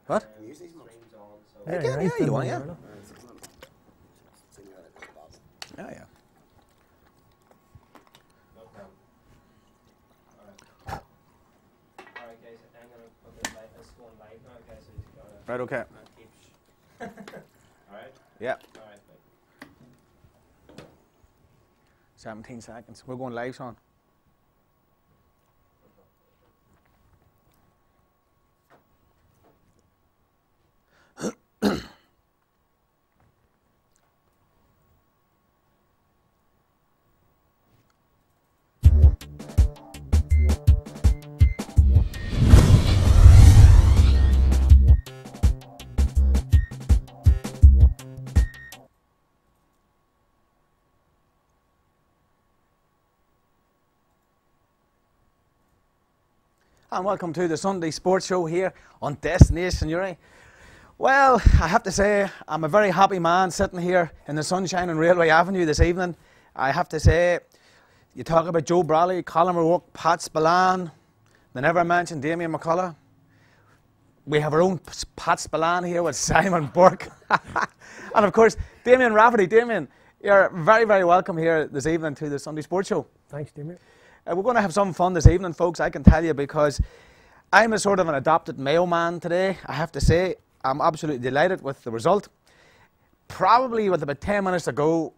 What? Yeah, Yeah, you want, yeah. Yeah, yeah. Right, okay. Alright? Yeah. Alright. 17 seconds. We're going live, son. And welcome to the Sunday Sports Show here on Destination Uri. Well, I have to say, I'm a very happy man sitting here in the sunshine on Railway Avenue this evening. I have to say, you talk about Joe Bradley, Colin O'Rourke, Pat Spillane, they never mentioned Damian McCullough. We have our own Pat Spillane here with Simon Burke. And of course, Damian Rafferty. Damian, you're very, very welcome here this evening to the Sunday Sports Show. Thanks, Damian. We're going to have some fun this evening, folks, I can tell you, because I'm a sort of an adopted Mayo man today. I have to say, I'm absolutely delighted with the result. Probably with about 10 minutes to go,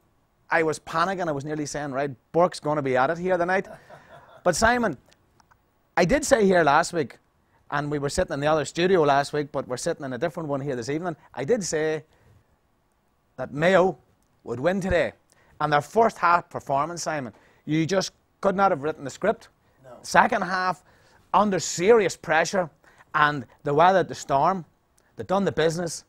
I was panicking. I was nearly saying, right, Burke's going to be at it here tonight. But Simon, I did say here last week, and we were sitting in the other studio last week, but we're sitting in a different one here this evening. I did say that Mayo would win today. And their first half performance, Simon, you just could not have written the script. No. Second half, under serious pressure, and they weathered the storm. They done the business,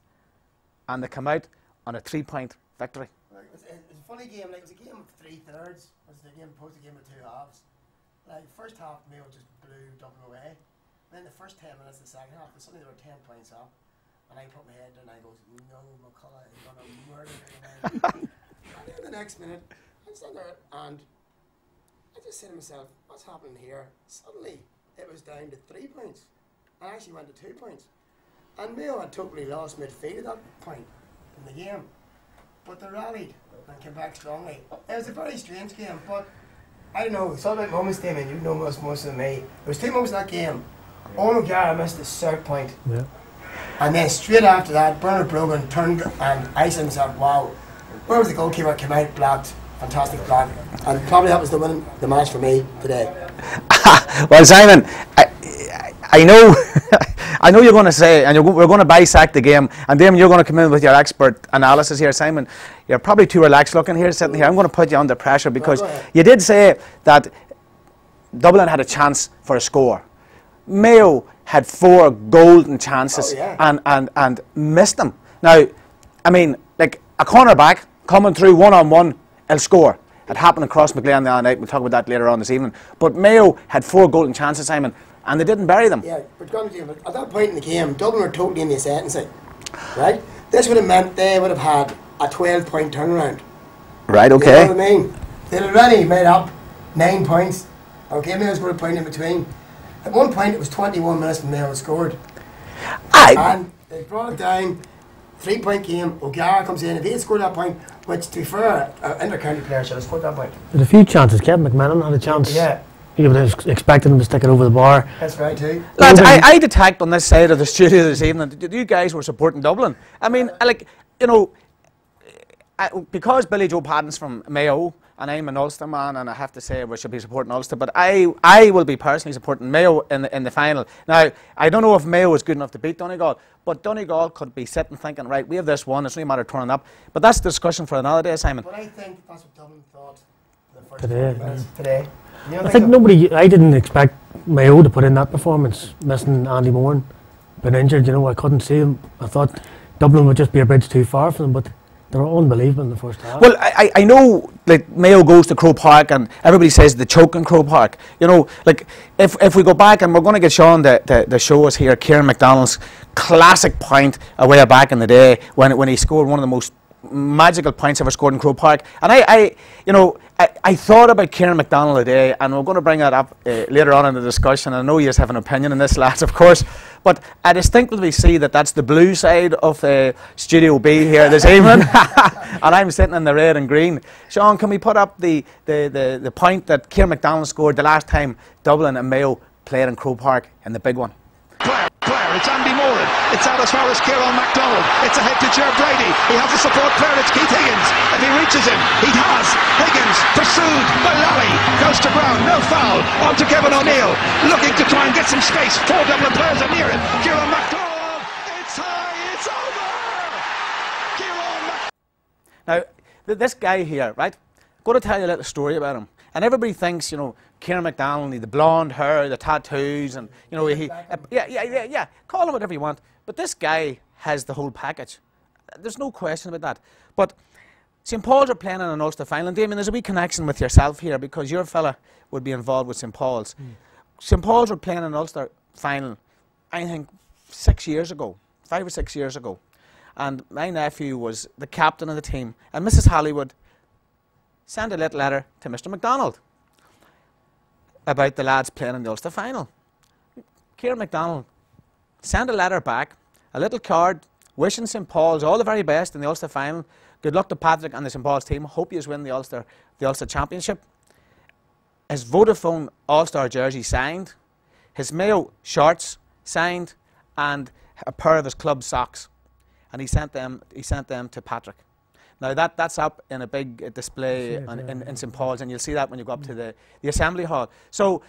and they come out on a 3-point victory. It's a funny game. Like, it was a game of 3/3. It was a game opposed to a game of 2 halves. Like, first half, Mayo just blew Dublin away. Then the first 10 minutes of the second half, suddenly they were 10 points up. And I put my head down and I goes, no, McCullough is going to murder me. And then the next minute, I'm sitting there and I just said to myself, what's happening here? Suddenly, it was down to 3 points. I actually went to 2 points. And Mayo had totally lost midfield at that point in the game. But they rallied and came back strongly. It was a very strange game, but I don't know, it's all about moments, Damien. You know most than me. There was 2 moments in that game. Owen O'Gara missed the cert point. Yeah. And then straight after that, Bernard Brogan turned and I said to myself, wow, where was the goalkeeper? Came out, blocked. Fantastic block. And probably that was the match for me today. Well, Simon, I know I know you're going to say, and we're going to bisect the game, and Damien, you're going to come in with your expert analysis here. Simon, you're probably too relaxed looking here, sitting here. I'm going to put you under pressure because you did say that Dublin had a chance for a score. Mayo had 4 golden chances and missed them. Now, I mean, like a cornerback coming through one-on-one, he'll score. It happened across McLean the other night. We'll talk about that later on this evening. But Mayo had 4 golden chances, Simon, and they didn't bury them. Yeah, but at that point in the game, Dublin were totally in the ascendancy, right? This would have meant they would have had a 12-point turnaround. Right, okay. You know what I mean? They'd already made up 9 points. Okay, Mayo's got a point in between. At one point, it was 21 minutes when Mayo had scored. And they brought it down. 3-point game. O'Gara comes in. If he had scored that point, which to be fair, an inter-county player should have scored that point. There's a few chances. Kevin McMahon had a chance. Yeah. You would have expected him to stick it over the bar. That's right too. Lads, I detect on this side of the studio this evening that you guys were supporting Dublin. I mean, like, you know, because Billy Joe Padden's from Mayo, and I'm an Ulster man, and I have to say we should be supporting Ulster, but I will be personally supporting Mayo in the final. Now, I don't know if Mayo is good enough to beat Donegal, but Donegal could be sitting thinking, right, we have this one, it's only a matter of turning up. But that's a discussion for another day, Simon. But I think that's what Dublin thought the first today. You know, I think I didn't expect Mayo to put in that performance, missing Andy Moore, been injured, you know, I couldn't see him. I thought Dublin would just be a bridge too far for them, but they were unbelievable in the first half. Well, I know, like, Mayo goes to Croke Park and everybody says the choke in Croke Park. You know, like, if we go back, and we're going to get Sean to show us here, Kieran MacDonald's classic point a way back in the day when he scored one of the most magical points ever scored in Croke Park. And I thought about Kieran McDonald today, and we're going to bring that up later on in the discussion. I know you have an opinion on this, lads, of course, but I distinctly see that that's the blue side of Studio B here this evening, and I'm sitting in the red and green. Sean, can we put up the point that Kieran McDonald scored the last time Dublin and Mayo played in Croke Park in the big one? Player, it's Andy Moran, it's out as far as Kieran McDonald, it's ahead to Ger Brady, he has a support player, it's Keith Higgins, if he reaches him, he has, Higgins, pursued by Lally, goes to ground, no foul, on to Kevin O'Neill, looking to try and get some space, 4 Dublin players are near him, Kieran McDonald, it's high, it's over, Kieran McDonald. Now, this guy here, right, I'm going to tell you a little story about him, and everybody thinks, Kieran McDonald, the blonde hair, the tattoos, and yeah, call him whatever you want. But this guy has the whole package. There's no question about that. But St Paul's are playing in an Ulster final. And Damian, there's a wee connection with yourself here because your fella would be involved with St Paul's. St Paul's were playing in an Ulster final, I think, 5 or 6 years ago. And my nephew was the captain of the team. And Mrs Hollywood sent a little letter to Mr McDonald about the lads playing in the Ulster final. Kieran McDonald sent a letter back, a little card, wishing St Paul's all the very best in the Ulster final. Good luck to Patrick and the St Paul's team. Hope you win the Ulster Championship. His Vodafone All-Star jersey signed, his Mayo shorts signed, and a pair of his club socks. And he sent them to Patrick. Now that's up in a big display in St Paul's, and you'll see that when you go up to the Assembly Hall. So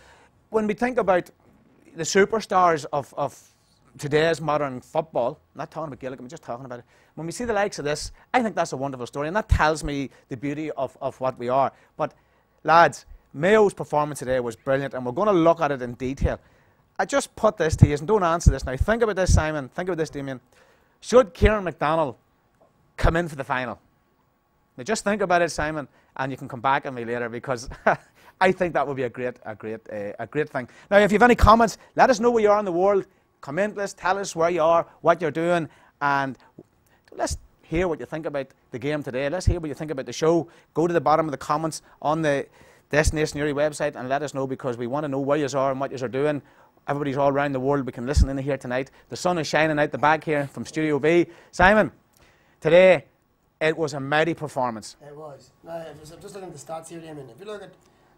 when we think about the superstars of today's modern football, I'm not talking about Gaelic, I'm just talking about it. When we see the likes of this, I think that's a wonderful story, and that tells me the beauty of what we are. But lads, Mayo's performance today was brilliant, and we're going to look at it in detail. I just put this to you, and don't answer this now. Think about this, Simon. Think about this, Damian. Should Kieran McDonald come in for the final? Now just think about it, Simon, and you can come back at me later because I think that would be a great thing. Now, if you have any comments, let us know where you are in the world. Comment us, tell us where you are, what you're doing, and let's hear what you think about the game today. Let's hear what you think about the show. Go to the bottom of the comments on the Destination Erie website and let us know because we want to know where you are and what you are doing. Everybody's all around the world. We can listen in here tonight. The sun is shining out the back here from Studio B. Simon, today, it was a mighty performance. It was. Now, I'm just looking at the stats here, Damien. If you look at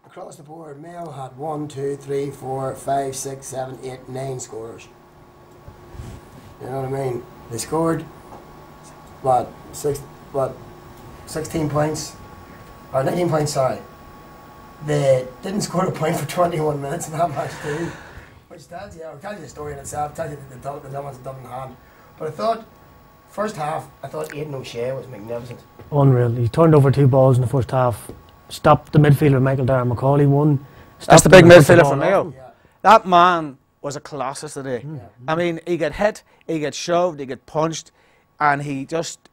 across the board, Mayo had 1, 2, 3, 4, 5, 6, 7, 8, 9 scorers. You know what I mean? They scored, 16 points, or 19 points, sorry. They didn't score a point for 21 minutes in that match too, which tells you the story in itself, tells you that the Dublin hand. But I thought, first half, Aidan O'Shea was magnificent. Unreal. He turned over 2 balls in the first half, stopped the midfielder Michael Darren McCauley, one. That's the big midfielder from Mayo. Yeah. That man was a colossus today. Yeah. I mean, he got hit, he got shoved, he got punched, and he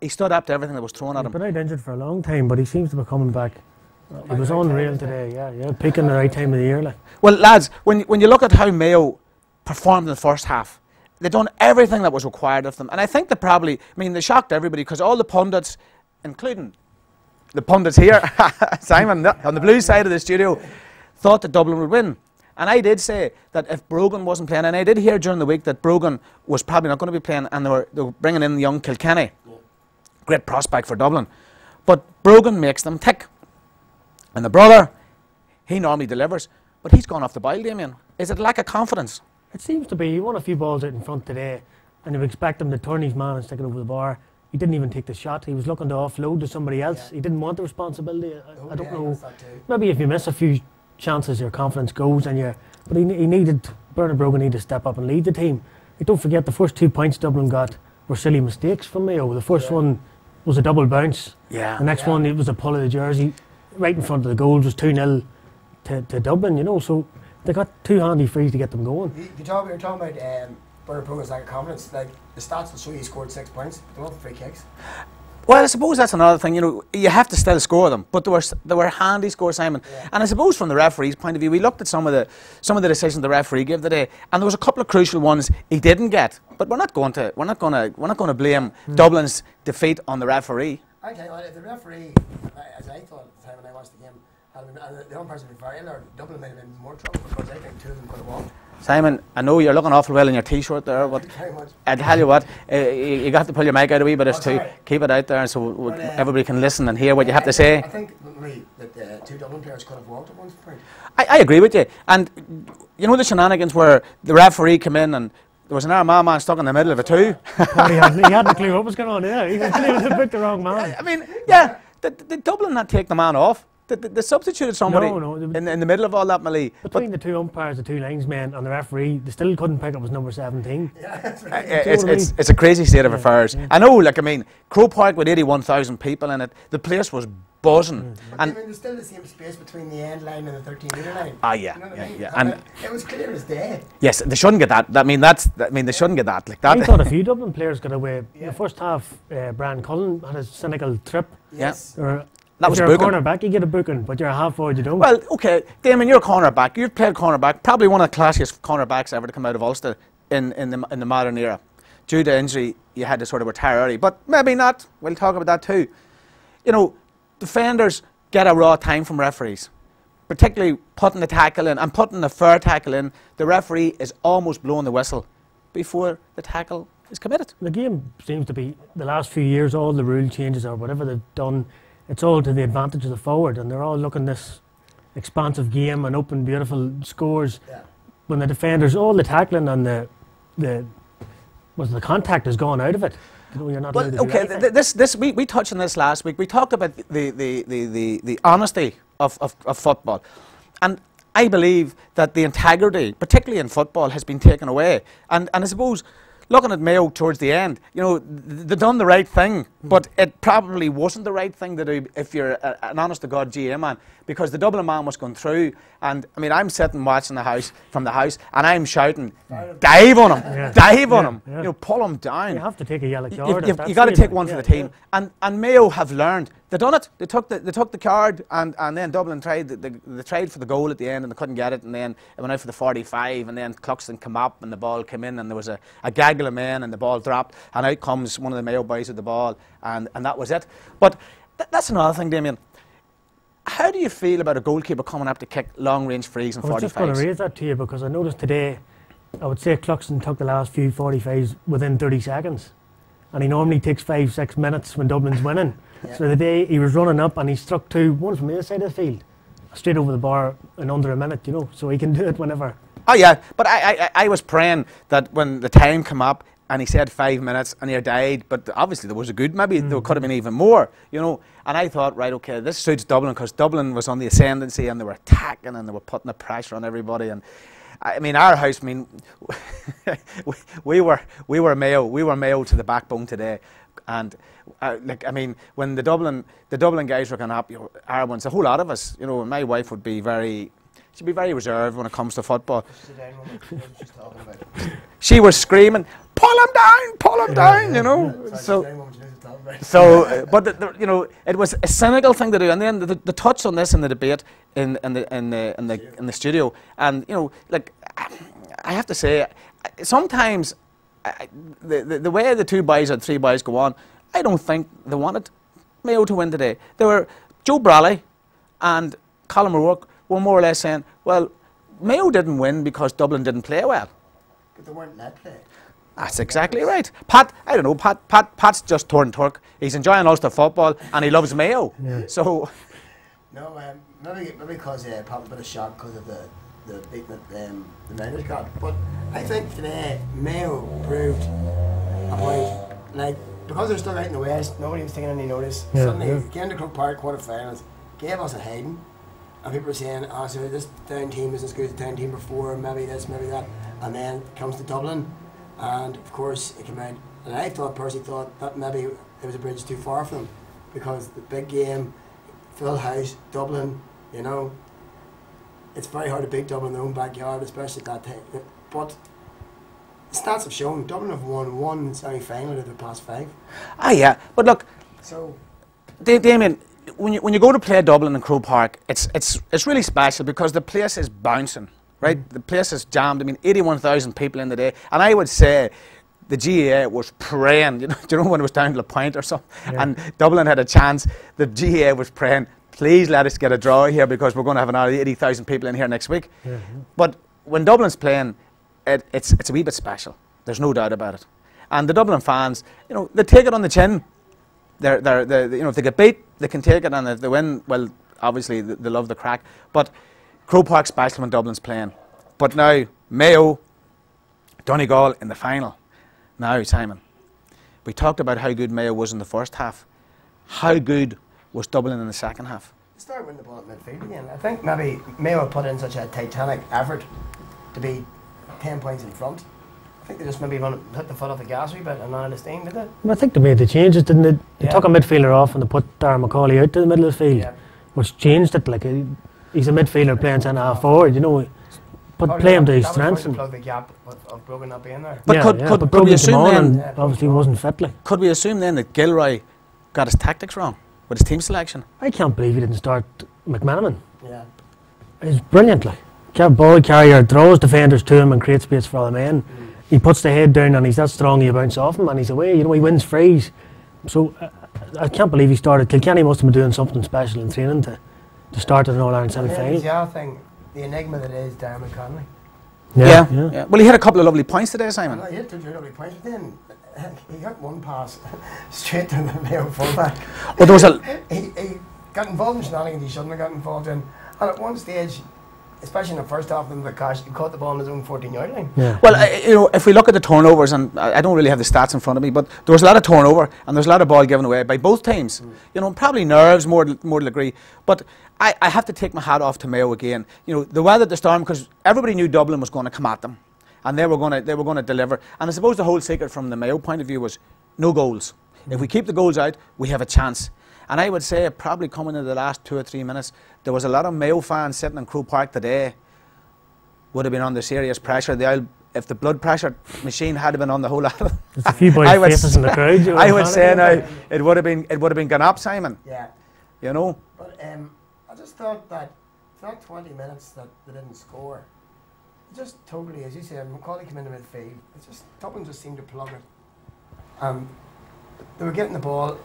stood up to everything that was thrown at him. He's been out injured for a long time, but he seems to be coming back. It was unreal today, yeah, picking the right time of the year. Like. Well, lads, when you look at how Mayo performed in the first half, they've done everything that was required of them. And I think they shocked everybody because all the pundits, including the pundits here, Simon, on the blue side of the studio, thought that Dublin would win. And I did say that if Brogan wasn't playing, and I did hear during the week that Brogan was probably not going to be playing, and they were bringing in young Kilkenny. Yeah. Great prospect for Dublin. But Brogan makes them tick. And the brother, he normally delivers, but he's gone off the boil, Damian. Is it lack of confidence? It seems to be. He won a few balls out in front today, and you expect him to turn his man and stick it over the bar. He didn't even take the shot. He was looking to offload to somebody else. Yeah. He didn't want the responsibility. I don't know. Maybe if you miss a few chances, your confidence goes, but he needed, Bernard Brogan needed to step up and lead the team. Like, don't forget, the first 2 points Dublin got were silly mistakes from Mayo. The first one was a double bounce. Yeah. The next one, it was a pull of the jersey. Right in front of the goals was 2-0 to Dublin, so they got 2 handy frees to get them going. You're talking about Bernard Brogan's lack of confidence. Like, the stats will show he scored 6 points, but they weren't free kicks. Well, I suppose that's another thing. You have to still score them, but they were handy scores, Simon. Yeah. And I suppose from the referee's point of view, we looked at some of the decisions the referee gave today, and there was a couple of crucial ones he didn't get. But we're not going to blame Dublin's defeat on the referee. I tell you what, if the referee, as I thought at the time when I watched the game, the umpires would be very alert, Dublin might have been in more trouble because I think two of them could have walked. Simon, I know you're looking awful well in your T-shirt there, but I tell you what, you got to pull your mic out a wee bit to keep it out there so everybody can listen and hear what you have to say. I think that two Dublin players could have walked at one point. I agree with you. And you know the shenanigans where the referee came in and there was an Armagh man stuck in the middle of a two? He hadn't a clue what was going on there. He picked the wrong man. I mean, yeah, the Dublin had to take the man off. They substituted somebody in the middle of all that melee. Between the two umpires, the two linesmen and the referee, they still couldn't pick up his number 17. Yeah, that's right. It's a crazy state of affairs. Yeah. I know, like, I mean, Croke Park with 81,000 people in it, the place was buzzing. And I mean, there's still the same space between the end line and the 13-metre line. Ah, yeah, you know yeah, I mean? yeah. And it was clear as day. Yes, they shouldn't get that. I mean, they shouldn't get that like that. I thought a few Dublin players got away. The first half, Brian Cullen had a cynical trip. Yes. That was you're booking. a cornerback, you get a booking, but you're a half forward, you don't. Well, okay, Damien, you're a cornerback. You've played cornerback, probably one of the classiest cornerbacks ever to come out of Ulster in the modern era. Due to injury, you had to sort of retire early, but maybe not. We'll talk about that too. You know, defenders get a raw time from referees, particularly putting the tackle in and putting the fair tackle in. The referee is almost blowing the whistle before the tackle is committed. The game seems to be, the last few years, all the rule changes or whatever they've done, it's all to the advantage of the forward, and they're all looking this expansive game and open, beautiful scores. Yeah. When the defenders, all the tackling and the contact has gone out of it. You know, you're not allowed to do that. We touched on this last week. We talked about the honesty of football, and I believe that the integrity, particularly in football, has been taken away. And I suppose, looking at Mayo towards the end, you know, they done the right thing, but it probably wasn't the right thing to do if you're an honest-to-God GA man, because the Dublin man was going through, and I mean, I'm sitting watching from the house, and I'm shouting, dive on him, dive on him, you know, pull him down. You have to take a yellow card. You've got to take one for the team, and Mayo have learned. They done it. They took the card, and then Dublin tried. They tried for the goal at the end, and they couldn't get it. And then it went out for the 45, and then Cluxton came up, and the ball came in, and there was a gaggle of men, and the ball dropped, and out comes one of the Mayo boys with the ball, and that was it. But that's another thing, Damien. How do you feel about a goalkeeper coming up to kick long-range frees and 45s? I was just going to raise that to you because I noticed today, I would say Cluxton took the last few 45s within 30 seconds. And he normally takes 5-6 minutes when Dublin's winning. Yeah. So the day he was running up and he struck two, one from the other side of the field, straight over the bar in under a minute, you know, so he can do it whenever. Oh yeah, but I was praying that when the time came up and he said 5 minutes and he died, but obviously there was a good, maybe there could have been even more, you know. And I thought, right, okay, this suits Dublin because Dublin was on the ascendancy and they were attacking and they were putting the pressure on everybody. And I mean, our house, I mean, we were Mayo to the backbone today. And like, I mean, when the Dublin guys were going up, you know, our ones, a whole lot of us, you know, my wife would be very, she'd be very reserved when it comes to football. She was screaming, pull him down, you know. So, but you know, it was a cynical thing to do, and then the touch on this in the debate in the studio, and you know, like I have to say, sometimes the way the two boys or three boys go on, I don't think they wanted Mayo to win today. They were Joe Brolly and Colin O'Rourke were more or less saying, well, Mayo didn't win because Dublin didn't play well. But they weren't net play. That's exactly right. Pat, I don't know, Pat's just torn Turk. He's enjoying Ulster football and he loves Mayo. Yeah. So. No, maybe because Pat was a bit of shock because of the beating that the Niners got. But I think today Mayo proved a point. Like, because they're stuck out in the West, nobody was taking any notice. Yeah, suddenly, came to Croke Park quarterfinals, gave us a hiding. And people were saying, oh, so this down team isn't as good as the down team before, maybe this, maybe that. And then comes to Dublin. And of course it came out, and I personally thought that maybe it was a bridge too far for them, because the big game, full house, Dublin, you know, it's very hard to beat Dublin in their own backyard, especially at that time. But the stats have shown Dublin have won one semi-final out of the past 5. Ah yeah, but look, so Damien, when you go to play Dublin in Croke Park, it's really special because the place is bouncing. Right, the place is jammed. I mean, 81,000 people in the day, and I would say the GAA was praying, do you know when it was down to the point or something, and Dublin had a chance, the GAA was praying, please let us get a draw here because we're going to have another 80,000 people in here next week. But when Dublin's playing, it's a wee bit special. There's no doubt about it. And the Dublin fans, they take it on the chin. They're if they get beat, they can take it, and if they win, well, obviously they love the crack. But Croke Park's special when Dublin's playing. But now Mayo, Donegal in the final. Now, Simon, we talked about how good Mayo was in the first half. How good was Dublin in the second half? They started winning the ball at midfield again. I think maybe Mayo put in such a titanic effort to be 10 points in front. I think they just maybe want to hit the foot off the gas a wee bit and not understand, did they? I think they made the changes, didn't they? They took a midfielder off and they put Darren McCauley out to the middle of the field, which changed it. Like he's a midfielder playing centre half forward, but play him to his strengths. And plug the gap of Brogan not being there. But could we assume then? Obviously, wasn't fit. Like. Could we assume then that Gilroy got his tactics wrong with his team selection? I can't believe he didn't start McManaman. Yeah, he's brilliant. Like, ball carrier, draws defenders to him and creates space for other men. He puts the head down and he's that strong. You bounce off him and he's away. He wins frees. So I can't believe he started. Kilkenny must have been doing something special in training to start at an All-Ireland semi-final. The other thing, the enigma that is Darren McConnelly. Yeah. Well, he had a couple of lovely points today, Simon. He had two lovely points, but then he got one pass straight to the Mayo fullback. Well, there was he got involved in shenanigans he shouldn't have got involved in. And at one stage, especially in the first half of the cash, he caught the ball in his own 14-yard line. Yeah. Well, if we look at the turnovers, and I don't really have the stats in front of me, but there was a lot of turnover and there was a lot of ball given away by both teams. Probably nerves more to the degree. But I have to take my hat off to Mayo again. The weather at the storm, because everybody knew Dublin was going to come at them, and they were going to deliver. And I suppose the whole secret from the Mayo point of view was no goals. If we keep the goals out, we have a chance. And I would say probably coming into the last 2 or 3 minutes, there was a lot of Mayo fans sitting in Croke Park today would have been under serious pressure. If the blood pressure machine had been on the whole lot of them, there's a few boys' faces in the crowd. I would say now it would have been gone up, Simon. Yeah. But I just thought that it's not 20 minutes that they didn't score. It just totally, as you said, McCauley came into midfield. Dublin just seemed to plug it. They were getting the ball.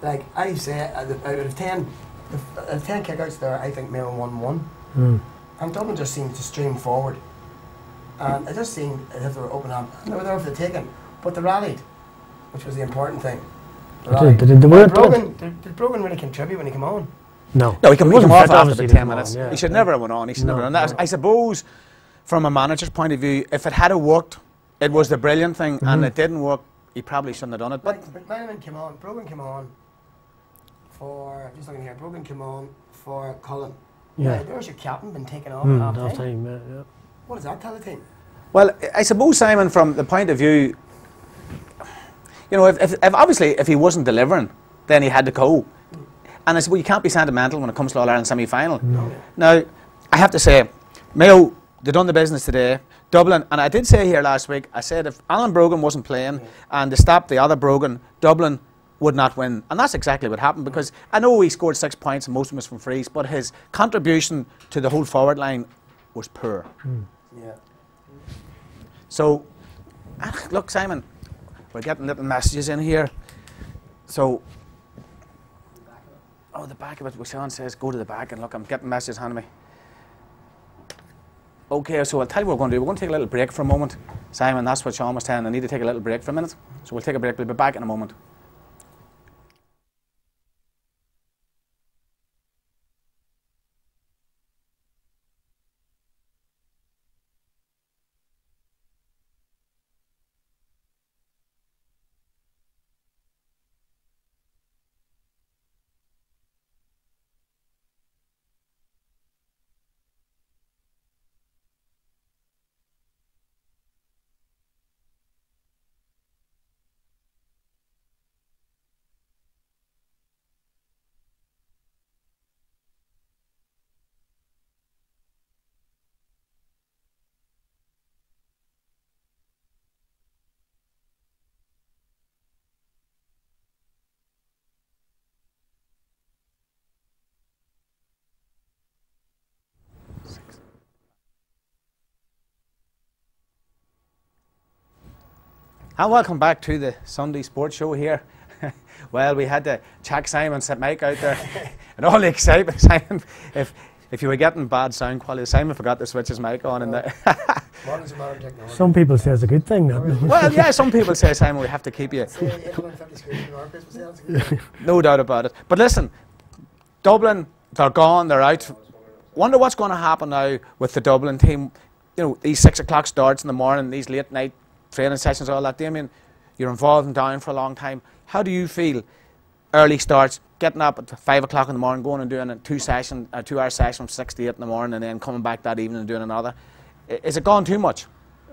Like I say, out of 10 kickouts there, I think Mayo won 1. And Dublin just seemed to stream forward. And it just seemed as if they were open up. And they were there for the taking. But they rallied, which was the important thing. Did Brogan really contribute when he came on? No, he came off after the 10 minutes. He should never have went on. He should never have done that. I suppose, from a manager's point of view, if it had worked, it was the brilliant thing, and it didn't work, he probably shouldn't have done it. But McManaman came on, Brogan came on for, just looking here, Brogan came on for Cullen. Yeah. There's your captain been taken off at half time. What does that tell the team? Well, I suppose, Simon, from the point of view, if he wasn't delivering, then he had to go. And I suppose you can't be sentimental when it comes to All-Ireland semi-final. No. Now, I have to say, Mayo, they done the business today. Dublin, and I did say here last week, I said if Alan Brogan wasn't playing and they stopped the other Brogan, Dublin would not win. And that's exactly what happened, because I know he scored 6 points and most of them was from frees, but his contribution to the whole forward line was poor. Yeah. So, look, Simon, we're getting little messages in here. So, the back of it, what Sean says, go to the back, and look, I'm getting messages handed me. Okay, so I'll tell you what we're going to do. We're going to take a little break for a moment. Simon, that's what Sean was telling. I need to take a little break for a minute. So we'll take a break. We'll be back in a moment. And welcome back to the Sunday Sports Show here. Well, we had to check Simon's mic out there. And all the excitement, Simon, if you were getting bad sound quality, Simon forgot to switch his mic on. And some people say it's a good thing. Well, yeah, some people say, Simon, we have to keep you. No doubt about it. But listen, Dublin, they're gone, they're out. Wonder what's going to happen now with the Dublin team. You know, these 6 o'clock starts in the morning, these late night training sessions, all that. Damian, you're involved in down for a long time. How do you feel? Early starts, getting up at 5 o'clock in the morning, going and doing a 2-hour session from 6 to 8 in the morning, and then coming back that evening and doing another. Is it gone too much?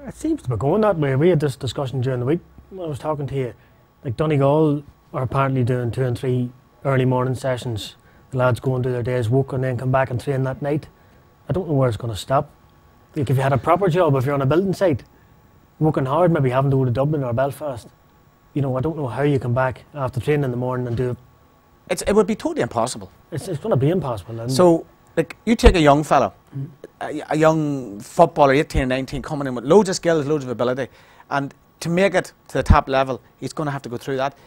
It seems to be going that way. We had this discussion during the week when I was talking to you. Like Donegal are apparently doing 2 and 3 early morning sessions. The lads go and do their day's work and then come back and train that night. I don't know where it's going to stop. Like if you had a proper job, if you're on a building site, working hard, maybe having to go to Dublin or Belfast, you know, I don't know how you come back after training in the morning and do it. It would be totally impossible. It's going to be impossible. So, like, you take a young fella, a young footballer, 18 or 19, coming in with loads of skills, loads of ability, and to make it to the top level, he's going to have to go through that.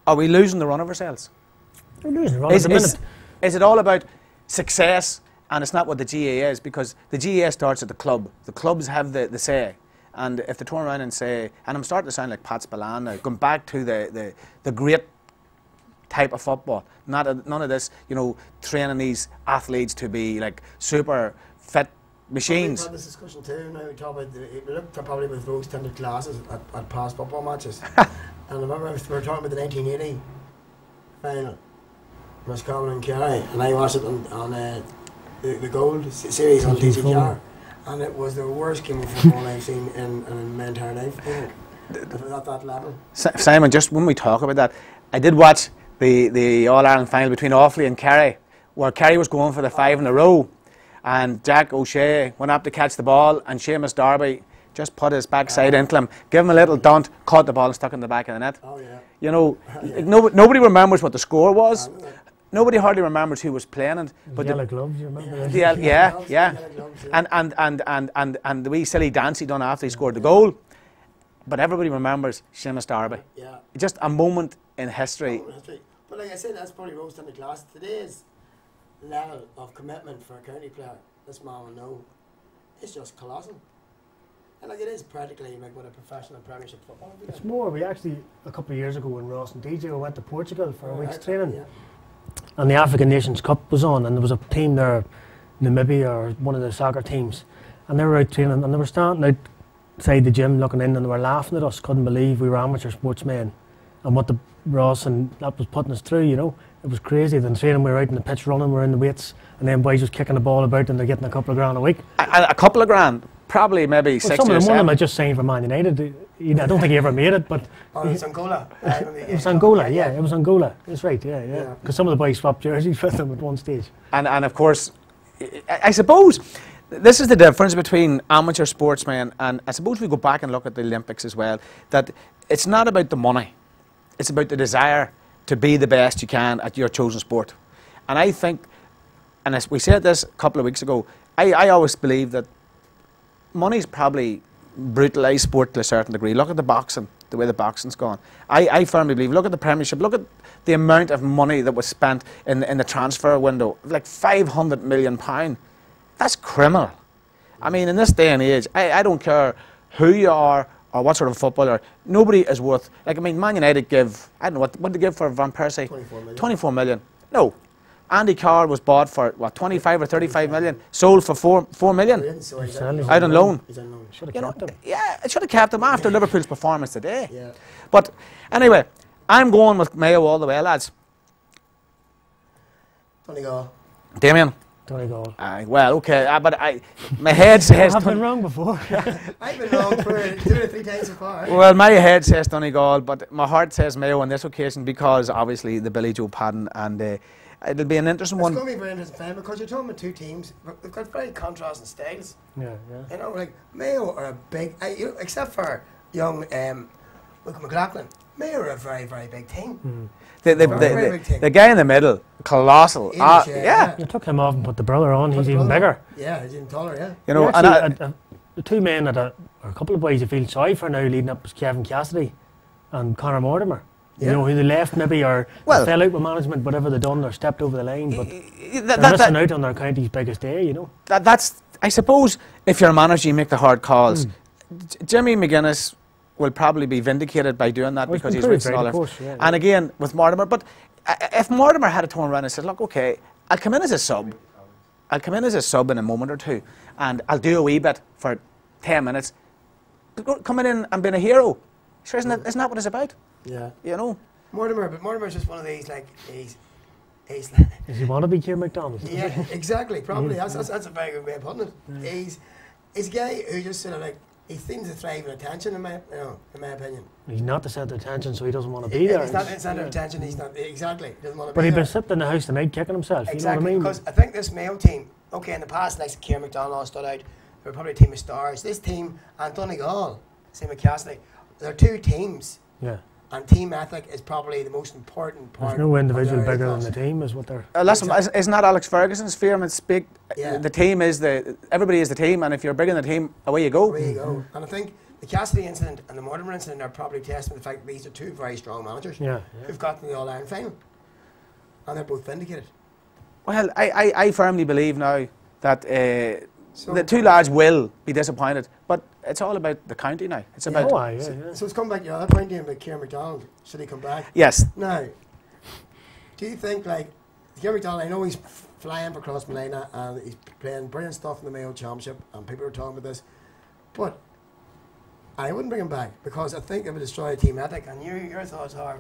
Are we losing the run of ourselves? We're losing the run at the minute. Is it all about success, and it's not what the GA is? Because the GA starts at the club. The clubs have the say. And if they turn around and say, and I'm starting to sound like Pat Spillane now, going back to the great type of football, none of this, you know, training these athletes to be like super fit machines. We've had this discussion too. Now we talk about we looked probably with rose tinted glasses at past football matches. And I remember we were talking about the 1980 final, Roscommon and Kerry, and I watched it on the Gold series on TCR. And it was the worst game of football I've seen in my entire life. At that level. Simon, just when we talk about that, I did watch the All-Ireland final between Offaly and Kerry, where Kerry was going for the 5 in a row, and Jack O'Shea went up to catch the ball, and Seamus Darby just put his backside into him, gave him a little dunt, caught the ball and stuck in the back of the net. Oh yeah. You know, nobody remembers what the score was. Nobody hardly remembers who was playing it. But yellow gloves, you remember? Yeah. And the wee silly dance he done after he scored the goal. But everybody remembers Seamus Darby. Yeah. Just a moment in history. But like I said, that's probably rose in the class. Today's level of commitment for a county player, this man will know, it's just colossal. And like it is practically like what a professional Premiership football would be. It's more, we actually, a couple of years ago when Ross and DJ went to Portugal for a week's training. Yeah. And the African Nations Cup was on, and there was a team there, Namibia or one of the soccer teams, and they were out training, and they were standing outside the gym looking in, and they were laughing at us, couldn't believe we were amateur sportsmen, and what the Ross and that was putting us through, you know. It was crazy. Then training, we were out in the pitch running, we were in the weights, and then boys was kicking the ball about, and they're getting a couple of grand a week. A couple of grand? Probably maybe well, 60 some of them, or 7. one of them I just signed for Man United. I don't think he ever made it, but it's Angola. It was Angola, yeah. It was Angola. That's right, yeah. Because some of the boys swapped jerseys with them at one stage. And of course, I suppose this is the difference between amateur sportsmen, and I suppose we go back and look at the Olympics as well. That it's not about the money; it's about the desire to be the best you can at your chosen sport. And I think, and as we said this a couple of weeks ago, I always believe that money's probably brutalised sport to a certain degree. Look at the boxing, the way the boxing's gone. I firmly believe, look at the Premiership, look at the amount of money that was spent in the transfer window, like £500 million. That's criminal. I mean, in this day and age, I don't care who you are or what sort of footballer, nobody is worth, like, I mean, Man United give, I don't know, what did they give for Van Persie? 24 million. 24 million. No. Andy Carr was bought for, what, 25 or 35 million, sold for 4 million, out on loan. Should have kept him. Yeah, it should have kept him after Liverpool's performance today. Yeah. But anyway, I'm going with Mayo all the way, lads. Donegal. Damian? Donegal. Well, okay, but my head says... I've been wrong before. I've been wrong for 2 or 3 times so far. Well, my head says Donegal, but my heart says Mayo on this occasion because obviously the Billy Joe Padden, and it'll be an interesting one. It's going to be a very interesting fan because you're talking about 2 teams. They've got very contrasting styles. Yeah. You know, like Mayo are a big, except for young McCullough, Mayo are a very, very big team. The guy in the middle, colossal. You took him off and put the brother on. He's even bigger. Yeah, he's even taller. Yeah. You know, a the two men that or a couple of boys you feel sorry for now leading up was Kevin Cassidy and Conor Mortimer. You know, who they left maybe or they fell out with management, whatever they done or stepped over the line, but they're missing out on their county's biggest day, you know. That's, I suppose, if you're a manager, you make the hard calls. Jimmy McGuinness will probably be vindicated by doing that because he's reached all of it. And again, with Mortimer, but if Mortimer had a turn around and said, look, okay, I'll come in as a sub. I'll come in as a sub in a moment or two, and I'll do a wee bit for 10 minutes. Coming in and being a hero, sure, isn't that what it's about? Yeah. You know? Mortimer's just one of these, like, he's Does he want to be Keir McDonald? yeah, exactly, probably. That's a very good way of putting it. He's a guy who just sort of, like, he seems to thrive in attention, in my opinion. He's not the centre of attention, so he doesn't want to be there. He's not the centre of attention, he's not, exactly. He doesn't want to but be he'd there. been sitting in the house tonight kicking himself, Exactly, you know what I mean? because I think this Mayo team, okay, in the past, like Keir McDonald stood out, they were probably a team of stars. This team, and Donegal, same with Cassidy, they're two teams. Yeah. And team ethic is probably the most important part. There's no individual bigger than the team, is what they're. Listen, isn't that Alex Ferguson's fear and speak? Yeah. The team is everybody is the team, and if you're bigger than the team, away you go. Away you go. And I think the Cassidy incident and the Mortimer incident are probably testament to the fact that these are two very strong managers who've got to the All-Ireland final. And they're both vindicated. Well, I firmly believe now that the two lads will be disappointed, but it's all about the county now. It's about. So it's come back to your other point, Ian, about Keir McDonald. Should he come back? Yes. Now, do you think, like, Keir McDonald, I know he's flying for Crossmaglen and he's playing brilliant stuff in the Mayo Championship, and people are talking about this, but I wouldn't bring him back because I think it would destroy the team ethic. And your thoughts are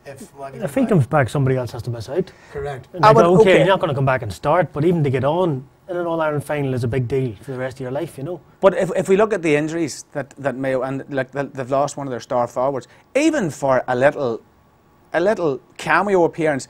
if he comes back, somebody else has to miss out. Correct. Like, okay, he's not going to come back and start, but even to get on in an All-Ireland final is a big deal for the rest of your life, you know. But if we look at the injuries that Mayo, and like they've lost one of their star forwards, even for a little cameo appearance,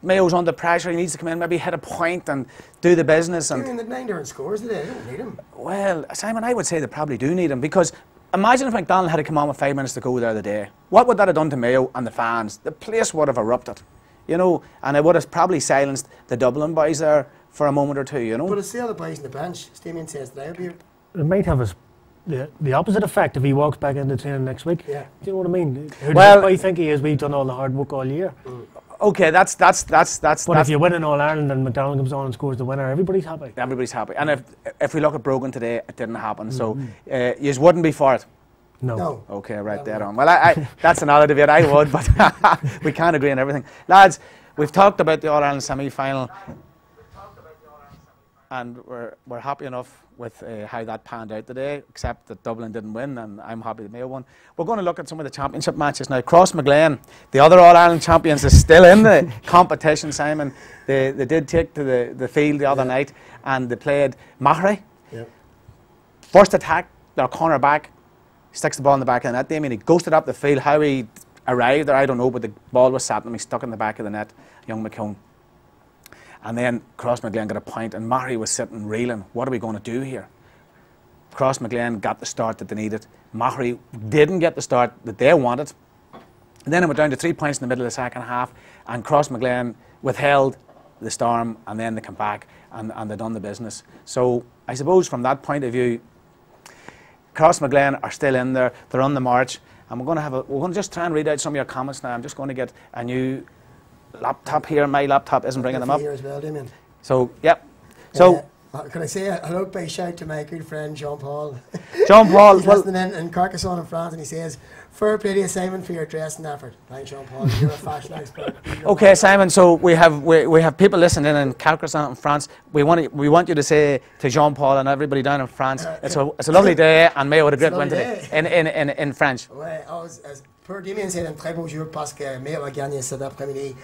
Mayo's under pressure. He needs to come in, maybe hit a point and do the business. And the 9 different scores today, they don't need him. Well, Simon, I would say they probably do need him, because imagine if McDonald had to come on with 5 minutes to go the other day. What would that have done to Mayo and the fans? The place would have erupted, you know, and it would have probably silenced the Dublin boys there for a moment or two, you know. But it's the other boys on the bench. Damian says that it might have the opposite effect if he walks back into training next week. Yeah. Do you know what I mean? Who does he think he is? We've done all the hard work all year. Okay, that's. But if you win in All Ireland and McDonald comes on and scores the winner, everybody's happy. Everybody's happy. And if we look at Brogan today, it didn't happen. So you wouldn't be for it. No. Okay, right there on. Well, I that's another debate. I would, but we can't agree on everything. Lads, we've talked about the All Ireland semi-final, and we're happy enough with how that panned out today, except that Dublin didn't win, and I'm happy that Mayo won. We're going to look at some of the championship matches now. Crossmaglen, the other All-Ireland champions, is still in the competition, Simon. They did take to the field the other night, and they played Mahray. Yep. First attack, their corner back, sticks the ball in the back of the net. Damien, he ghosted up the field. How he arrived there, I don't know, but the ball was sat and he stuck in the back of the net, young McCone. And then Crossmaglen got a point, and Mahray was sitting reeling. What are we going to do here? Crossmaglen got the start that they needed. Mahray didn't get the start that they wanted. And then it went down to 3 points in the middle of the second half, and Crossmaglen withheld the storm, and then they come back and they done the business. So I suppose from that point of view, Crossmaglen are still in there. They're on the march, and we're going to just try and read out some of your comments now. I'm just going to get a new laptop here. My laptop isn't bringing them up. Here as well, Damian. So, yep. So, can I say a hello, big shout to my good friend Jean Paul? Jean Paul, he's listening in Carcassonne in France, and he says, "Fair play to you, Simon, for your dressing effort." Thanks, Jean Paul. You're a fashion expert. Okay, Simon. So we have people listening in Carcassonne in France. We want you to say to Jean Paul and everybody down in France, it's a lovely day, and Mayo had a great win today in French. Ouais, pour Damien, c'est un très beau jour parce que Mayo a gagné cet après-midi.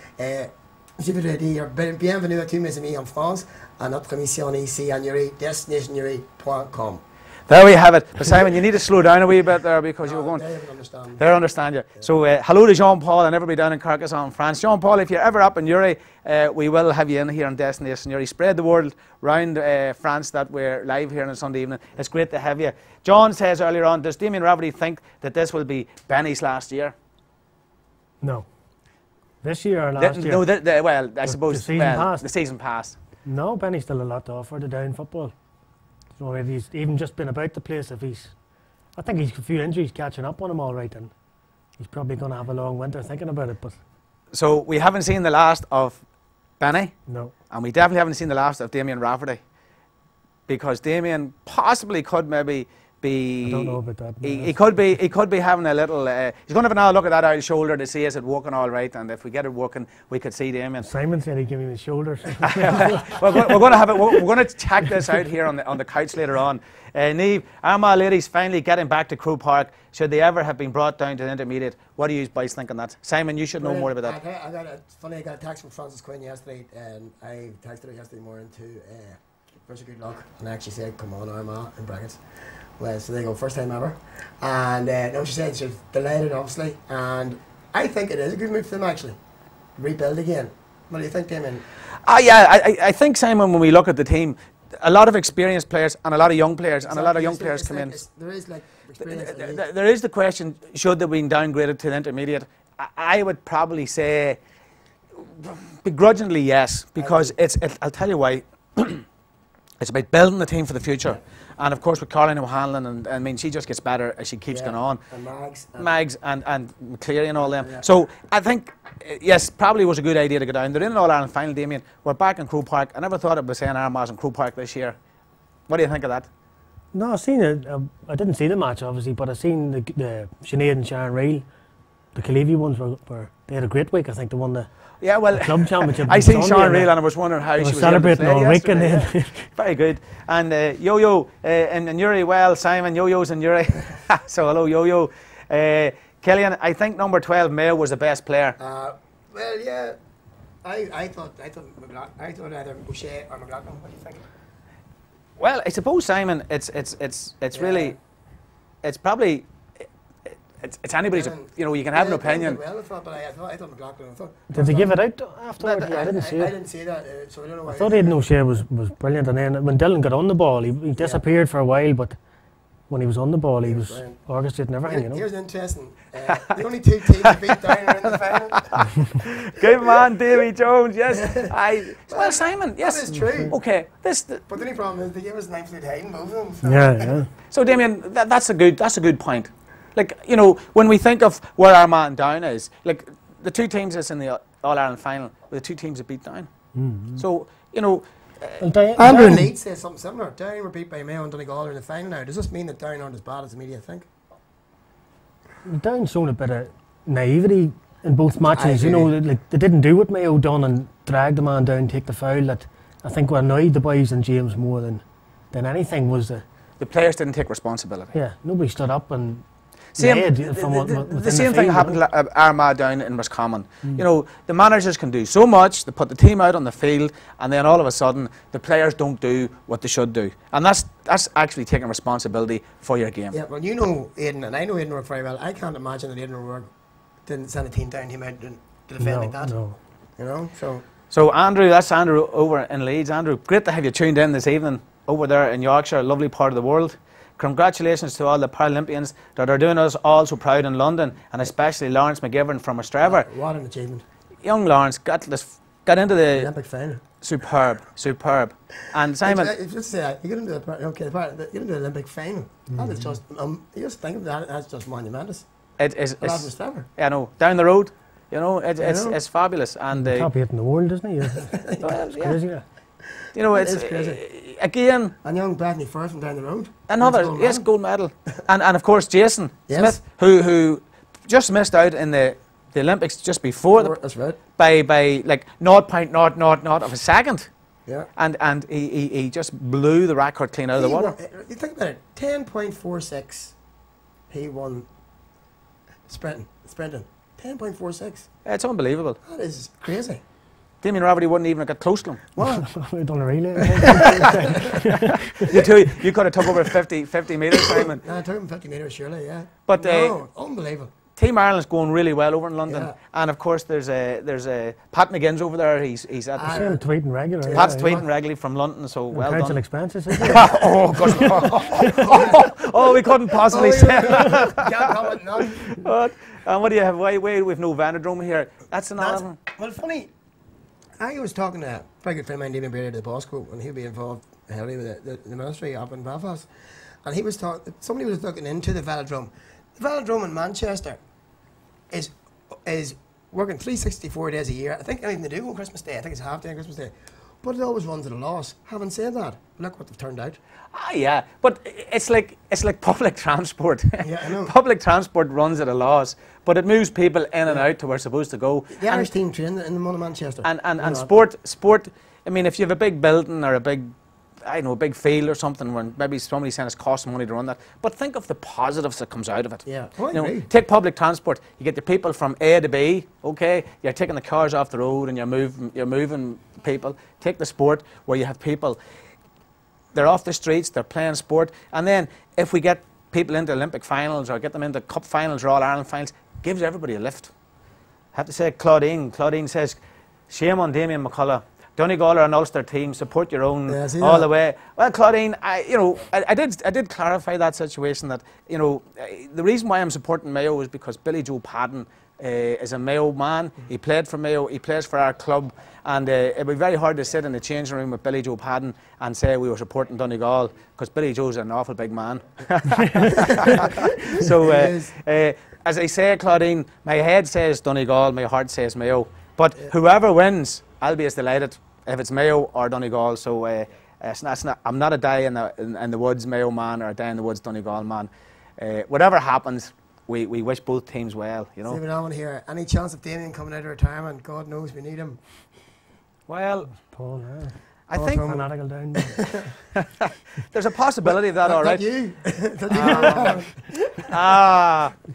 Je voudrais dire bienvenue à tous mes amis en France à notre émission ici à Newry, destinationnewry.com. There we have it. But Simon, you need to slow down a wee bit there because you were going. They understand you. So hello to Jean Paul and everybody down in Carcassonne, France. Jean Paul, if you're ever up in Newry, we will have you in here on Destination Newry. Spread the word round France that we're live here on a Sunday evening. It's great to have you. John says earlier on, does Damien Rafferty think that this will be Benny's last year? No. This year or last year? No, well, I suppose the season passed. The season passed. No, Benny's still a lot to offer to down football. So if he's even just been about the place, I think he's a few injuries catching up on him all right, and he's probably going to have a long winter thinking about it. But So we haven't seen the last of Benny, no, and we definitely haven't seen the last of Damien Rafferty, because Damien possibly could maybe be. I don't know about that. He could be having a little. He's going to have another look at that out shoulder to see is it working all right, and if we get it working, we could see Damien. Simon said he'd give me the shoulders. We're going to have it. We're going to check this out here on the couch later on. Neve, Armagh ladies finally getting back to Crew Park. Should they ever have been brought down to the intermediate? What do you boys think on that? Simon, you should know more about that. I got a text from Francis Quinn yesterday, and I texted her yesterday morning to wish her good luck, and I actually said, "Come on, Armagh," in brackets. Well, so they go, first time ever. And no, she said she's delighted, obviously, and I think it is a good move for them, actually. Rebuild again. What do you think, Damien? I think, Simon, when we look at the team, a lot of experienced players and a lot of young players and a lot of young players come in. There is like experience. There is the question, should they have been downgraded to the intermediate? I would probably say begrudgingly yes, because I'll tell you why. It's about building the team for the future. And of course with Caroline O'Hanlon, and I mean, she just gets better as she keeps going on. And Mags and McCleary and all them. Yeah. So I think, yes, probably was a good idea to go down. They're in an All-Ireland final, Damien. We're back in Crew Park. I never thought it was saying Armagh's in Crew Park this year. What do you think of that? No, I've seen it. I didn't see the match, obviously, but I've seen the Sinead and Sharon Reel. The Calivy ones they had a great week. I think they won the club championship. I seen Sharon Reel and I was wondering how she was celebrating all week. And then very good. And Yo-Yo and Yuri, well, Simon, Yo-Yo's and Yuri. So hello, Yo-Yo. Killian, I think number 12, Mayo, was the best player. Well, yeah. I thought either O'Shea or McLaughlin. What do you think? Well, I suppose, Simon, it's really, it's probably. It's anybody's, you can have an opinion. Well, I thought McLaughlin. Did they give it out afterwards? I didn't see it. I didn't see that, so I don't know why. I thought Aidan O'Shea was brilliant, and then when Dylan got on the ball, he disappeared for a while, but when he was on the ball, he was orchestrating everything. Here's interesting. The only two teams that beat down are in the final. Good man, Davy Jones. Yes, well, Simon. Yes, that is true. Okay, but the only problem is they gave us an absolute hiding, both of them. So. Yeah. So Damien, that's a good point. Like, when we think of where Armagh and Down is, like the two teams that's in the All-Ireland final were the two teams that beat Down. Mm-hmm. So, Andrew and Leeds says something similar. Down were beat by Mayo and Donegal in the final now. Does this mean that Down aren't as bad as the media think? Down shown a bit of naivety in both matches. Like they didn't do what Mayo done and drag the man down, take the foul. That I think what annoyed the boys and James more than anything was the players didn't take responsibility. Yeah, nobody stood up and. The same thing happened to Armagh down in Roscommon. The managers can do so much, they put the team out on the field, and then all of a sudden the players don't do what they should do. And that's actually taking responsibility for your game. Yeah, well, Aidan, and I know Aidan worked very well. I can't imagine that Aidan didn't send a team down him out to defend like that. No. So Andrew, that's Andrew over in Leeds. Andrew, great to have you tuned in this evening over there in Yorkshire, a lovely part of the world. Congratulations to all the Paralympians that are doing us all so proud in London, and especially Lawrence McGivern from Ostrava. What an achievement. Young Lawrence got into the Olympic final. Superb. And Simon, just say you get into the Olympic final. That is just you just think of that, that's just monumentous. It's yeah, no, down the road, it's fabulous. And top 8 in the world, isn't he? It's crazy. It's crazy. Again, and young Bethany Firth from down the road. Another gold medal. and of course Jason Smith, who just missed out in the Olympics just before that's right. by like 0.000 of a second. Yeah. And he just blew the record clean out of the water. You think about it, 10.46 he won sprinting. 10.46. It's unbelievable. That is crazy. Damien Rafferty wouldn't even have got close to him. What? We done a relay. You could have took over 50 metres, Simon. I took him 50 metres, surely, yeah. But unbelievable. Team Ireland's going really well over in London, and of course there's a Pat McGinn's over there. He's at the tweeting regularly. Pat's tweeting regularly from London, so well done. Council expenses. Oh God! Oh, we couldn't possibly say that. Can't comment now. And what do you have? Why we've no Vanadrome here? That's another one. Well, funny. I was talking to a very good friend of mine, David Beard, at the Bosco, and he'll be involved Henry with the ministry up in Belfast, and he was talking. Somebody was looking into the velodrome. The velodrome in Manchester is working 364 days a year. I think anything to do on Christmas Day. I think it's half day on Christmas Day. But it always runs at a loss. Having said that, look what they've turned out. Ah, yeah, but it's like public transport. Yeah, I know. Public transport runs at a loss, but it moves people in and out to where they're supposed to go. The Irish team train in the Mona Manchester. And sport. I mean, if you have a big building or a big field or something, when maybe somebody's saying it's costing money to run that. But think of the positives that comes out of it. Yeah, I agree. Take public transport. You get the people from A to B. Okay, you're taking the cars off the road and you're moving people. Take the sport where you have people. They're off the streets. They're playing sport. And then if we get people into Olympic finals or get them into Cup finals or All Ireland finals, gives everybody a lift. I have to say, Claudine says, shame on Damian McCullough. Donegal are an Ulster team. Support your own all the way. Well, Claudine, I did clarify that situation. That the reason why I'm supporting Mayo is because Billy Joe Padden is a Mayo man. He played for Mayo. He plays for our club, and it'd be very hard to sit in the changing room with Billy Joe Padden and say we were supporting Donegal because Billy Joe's an awful big man. So, as I say, Claudine, my head says Donegal, my heart says Mayo. But whoever wins, I'll be as delighted if it's Mayo or Donegal. So I'm not a die in the woods Mayo man or a die in the woods Donegal man. Whatever happens, we wish both teams well. Stephen Allen here. Any chance of Damian coming out of retirement? God knows we need him. Well, Paul, I think down. there's a possibility of that. All right. You.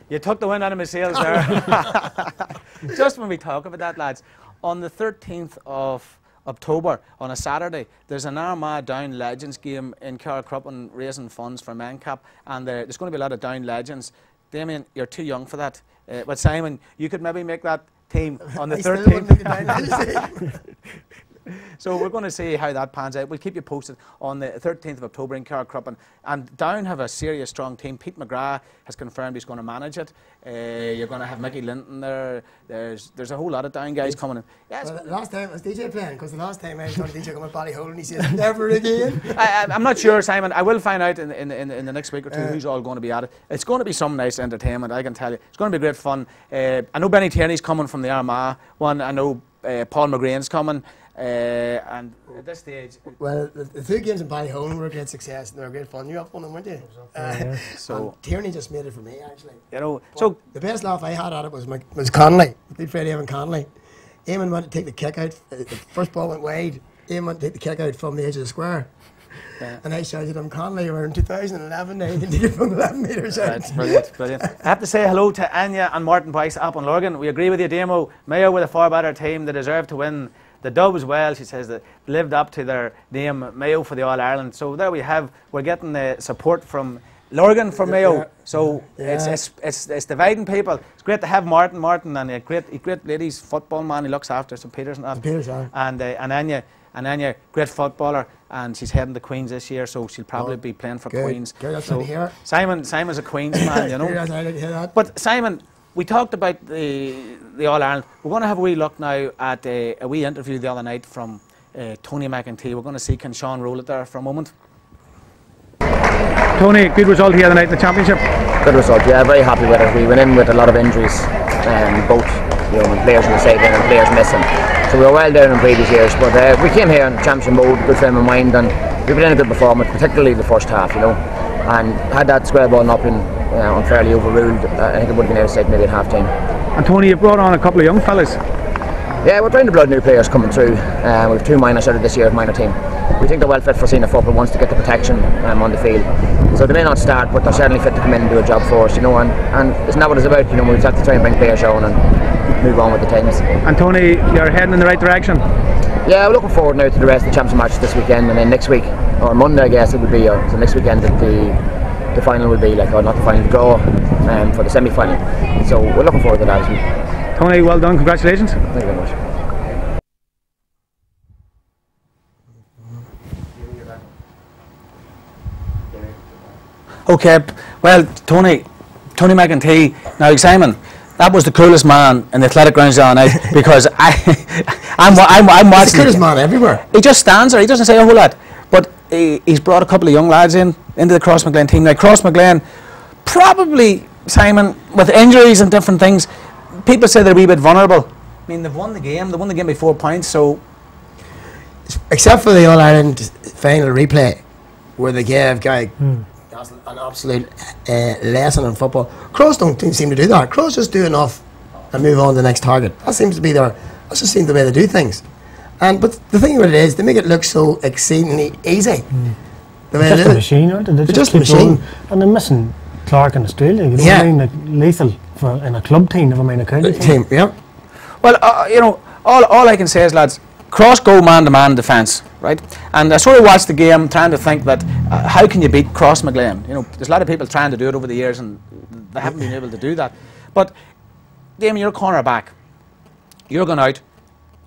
You took the wind out of my sails there. Just when we talk about that, lads, on the 13th of October, on a Saturday, there's an Armagh Down Legends game in Carrickcruppen raising funds for MenCap, and there's going to be a lot of Down Legends. Damien, you're too young for that. But Simon, you could maybe make that team on the 13th. So we're going to see how that pans out. We'll keep you posted on the 13th of October in Carrickcruppen. And Down have a serious, strong team. Pete McGrath has confirmed he's going to manage it. You're going to have Mickey Linton there. There's a whole lot of Down guys coming in. Yes. Well, last time was DJ playing, because the last time I was talking to DJ come at Ballyhole and he says never again. I'm not sure, Simon. I will find out in the next week or two who's all going to be at it. It's going to be some nice entertainment, I can tell you. It's going to be great fun. I know Benny Tierney's coming from the Armagh one. I know Paul McGrain's coming. And at this stage, well, the two games in Ballyhole were a great success and they were great fun. You up on them, weren't you? So Tierney just made it for me, actually. So the best laugh I had at it was Connolly, good friend Eamon Connolly. Eamon went to take the kick out. The first ball went wide. Eamon went to take the kick out from the edge of the square. Yeah. And I shouted him, Connolly, we're in 2011 now, you can take it from 11 metres out. That's brilliant, brilliant. I have to say hello to Anya and Martin Boyce up on Lurgan. We agree with you, Damo. Mayo with a far better team. They deserve to win the dub as well. She says that lived up to their name, Mayo for the All-Ireland. So there we have, we're getting the support from Lurgan for Mayo. So it's dividing people. It's great to have Martin and a great ladies football man. He looks after St. Peter's and that. And Anya, great footballer, and she's heading to Queen's this year, so she'll probably be playing for Queen's. So Simon's a Queen's man, But Simon, we talked about the All-Ireland. We're going to have a wee look now at a wee interview the other night from Tony McEntee. We're going to see, can Sean roll it there for a moment? Tony, good result here tonight in the championship. Good result, yeah, very happy with it. We went in with a lot of injuries, both players on the sideline and players missing. So we were well down in previous years, but we came here in championship mode, good frame of mind, and we put in a good performance, particularly the first half, and had that square ball not been unfairly overruled, I think it would have been outside maybe at half time. And Tony, you brought on a couple of young fellas. Yeah, we're trying to blood new players coming through. We have 2 minors out of this year's minor team. We think they're well fit for senior football once to get the protection on the field. So they may not start, but they're certainly fit to come in and do a job for us, and isn't that what it's about? We have to try and bring players on and move on with the times. And Tony, you're heading in the right direction. Yeah, we're looking forward now to the rest of the championship matches this weekend, and then next week, or Monday I guess it would be, so next weekend the final will be, or not the final, the draw for the semi-final. So we're looking forward to that as well. Tony, well done, congratulations. Thank you very much. Okay, well, Tony McEntee. Now, Simon, that was the coolest man in the athletic grounds the other night, because I'm watching. He's the coolest man everywhere. He just stands there. He doesn't say a whole lot, but he's brought a couple of young lads into the Crossmaglen team. Now Crossmaglen, probably, Simon, with injuries and different things, people say they're a wee bit vulnerable. I mean, they've won the game. They won the game by 4 points. So, except for the All Ireland final replay, where they gave Guy an absolute lesson in football. Cross don't seem to do that. Cross just do enough and move on to the next target. That seems to be that's just seems the way they do things. But the thing about it is, they make it look so exceedingly easy. They're just a machine, aren't they? They're just a machine. And they're missing Clark in Australia. You know what I mean? Like, lethal in a club team, never mind a county team. Yeah. Well, you know, all I can say is, lads, Cross go man-to-man defence, right? And I sort of watched the game trying to think that how can you beat Crossmaglen? You know, there's a lot of people trying to do it over the years and they haven't been able to do that. But, Damian, you're a corner back. You're going out.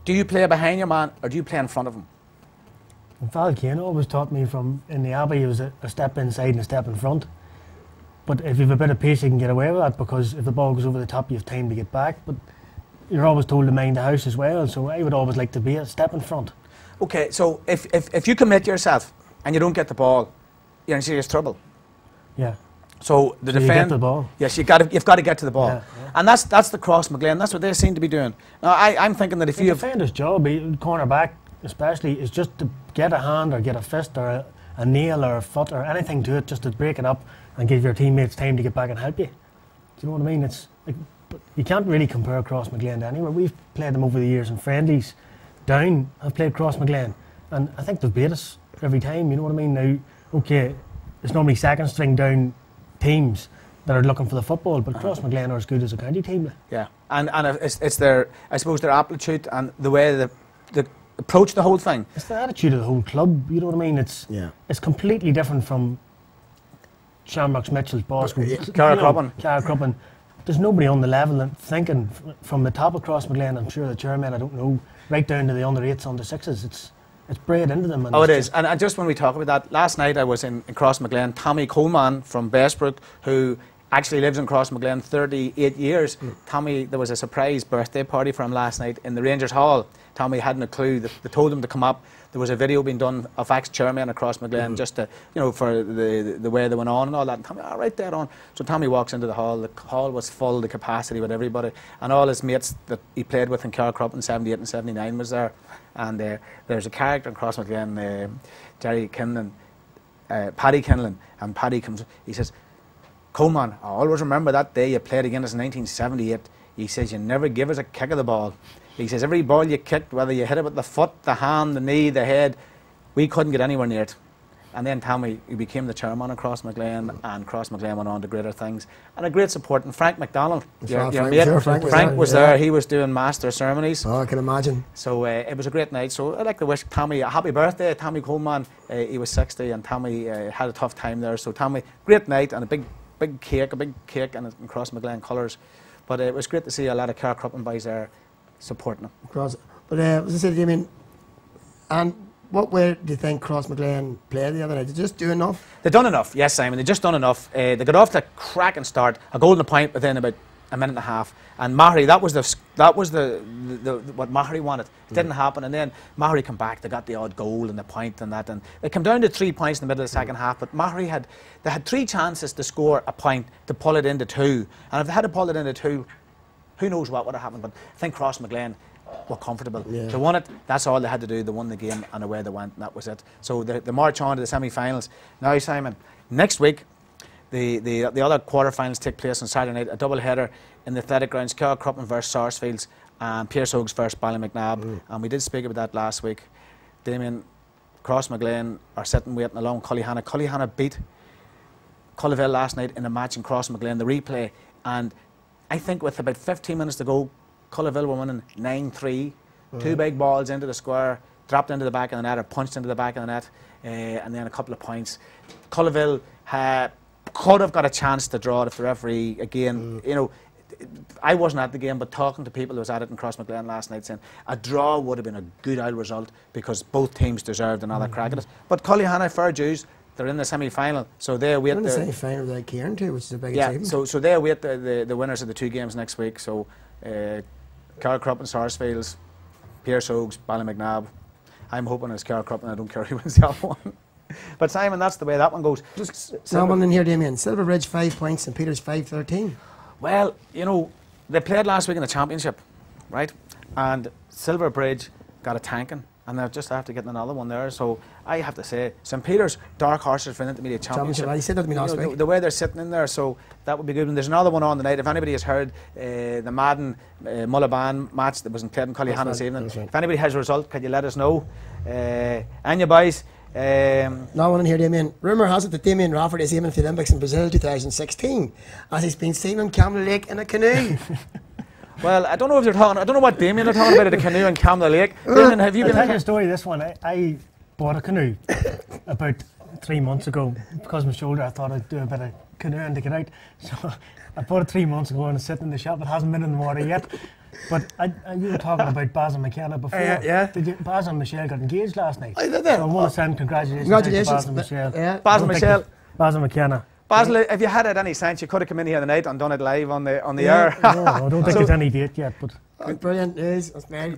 Do you play behind your man or do you play in front of him? Val Kane always taught me from in the Abbey, it was a step inside and a step in front. But if you have a bit of pace, you can get away with that, because if the ball goes over the top, you have time to get back. But you're always told to mind the house as well, so I would always like to be a step in front. Okay, so if you commit yourself and you don't get the ball, you're in serious trouble. Yeah. So the defense. You get the ball. Yes, you've got to get to the ball, yeah. And that's the Crossmaglen. That's what they seem to be doing. Now I'm thinking that if you the defender's job, corner back especially, is just to get a hand or get a fist or a nail or a foot or anything to it, just to break it up and give your teammates time to get back and help you. Do you know what I mean? It's like, but you can't really compare Crossmaglen to anywhere. We've played them over the years in friendlies. Down, I've played Crossmaglen, and I think they've beat us every time. You know what I mean? Now, okay, it's normally second string down teams that are looking for the football, but Crossmaglen are as good as a county team. Yeah, and it's their, I suppose, their aptitude and the way they approach the whole thing. It's the attitude of the whole club. You know what I mean? It's completely different from Shamrocks, Mitchell's, Bosco, Carrickcruppen. There's nobody on the level and thinking from the top of Crossmaglen. I'm sure the chairman, I don't know, right down to the under 8s, under 6s. It's bred into them. And it is. And just when we talk about that, last night I was in Crossmaglen. Tommy Coleman from Bestbrook, who actually lives in Crossmaglen 38 years. Tommy, there was a surprise birthday party for him last night in the Rangers Hall. Tommy hadn't a clue. They told him to come up. There was a video being done of ex-chairman of Crossmaglen, just to, you know, for the way they went on and all that. And Tommy, right there on. So Tommy walks into the hall. The hall was full to capacity with everybody, and all his mates that he played with in Carrickcruppen in 78 and 79 was there. And there's a character in Crossmaglen, Jerry Kinlan, Paddy Kinlan, and Paddy comes. He says, "Coleman, I always remember that day you played against us in 1978. He says, you never give us a kick of the ball. He says, every ball you kicked, whether you hit it with the foot, the hand, the knee, the head, we couldn't get anywhere near it." And then Tommy, he became the chairman of Crossmaglen, and Crossmaglen went on to greater things. And a great support. And Frank McDonald, your mate, Frank was there. He was doing master ceremonies. Oh, I can imagine. So it was a great night. So I'd like to wish Tommy a happy birthday. Tommy Coleman, he was 60, and Tommy had a tough time there. So Tommy, great night, and a big cake in Crossmaglen colours. But it was great to see a lot of Carrickcruppen boys there supporting him. But as I said, I mean, and what way do you think Crossmaglen played the other night? Did they just do enough? They done enough, yes, Simon. They just done enough. They got off to a cracking start, a golden point within about a minute and a half. And Mahary, that was the what Mahary wanted. It didn't happen, and then Mahary come back. They got the odd goal and the point and that, and they came down to 3 points in the middle of the second half. But Mahary had 3 chances to score a point to pull it into 2, and if they had to pull it into 2, who knows what would have happened. But I think Crossmaglen were comfortable. Yeah. They won it. That's all they had to do. They won the game, and away they went, and that was it. So they march on to the semi-finals. Now, Simon, next week, the other quarter-finals take place on Saturday night, a double-header in the athletic grounds, Carrickcruppen versus Sarsfields, and Pearse Oaks versus Ballymacnab. And we did speak about that last week. Damian, Crossmaglen are sitting waiting along Cullyhanna. Cullyhanna beat Cullaville last night in a match in Crossmaglen, the replay, and I think with about 15 minutes to go, Cullaville were winning 9-3. 2 big balls into the square, dropped into the back of the net or punched into the back of the net, and then a couple of points. Cullaville could have got a chance to draw it if the referee, again, you know, I wasn't at the game, but talking to people who was at it in Crossmaglen last night, saying a draw would have been a good out result because both teams deserved another crack at it. But Cullyhanna, fair dues, they're in the semi-final, so they await the semi-final without Cairn too, which is a big achievement. So they await the winners of the 2 games next week. So Carrickcruppen, Sarsfields, Pearse Oaks, Ballymacnab. I'm hoping it's Carrickcruppen. I don't care who wins the other one. But Simon, that's the way that one goes. Someone in here, Damian. Silverbridge 5 points and Peters 5-13. Well, you know, they played last week in the championship, right? And Silverbridge got a tanking, and they'll just have to get another one there. So I have to say, St Peter's dark horses for an intermediate championship. I said that to me last week. The way they're sitting in there, so that would be good. And there's another one on tonight. If anybody has heard the Madden Mullaban match that was in Clayton-Cullyhanna this evening, if anybody has a result, could you let us know? And you boys. Now one in here, Damian. Rumour has it that Damian Rafferty is aiming for the Olympics in Brazil 2016, as he's been seen on Camden Lake in a canoe. Well, I don't know if they're talking. I don't know what Damian are talking about at the canoe in Camden Lake. Damian, have you I'll been? tell you a story. This one, I bought a canoe about 3 months ago because of my shoulder. I thought I'd do a bit of canoeing to get out. So I bought it 3 months ago and it's sitting in the shop. It hasn't been in the water yet. But you were talking about Baz and McKenna before. Yeah. Baz and Michelle got engaged last night. I did So I want to send congratulations to Baz and Michelle. Yeah. Baz and Michelle. Baz and McKenna. Basil, if you had it any sense, you could have come in here tonight and done it live on the air. No, I don't think there's any date yet. But Brilliant news.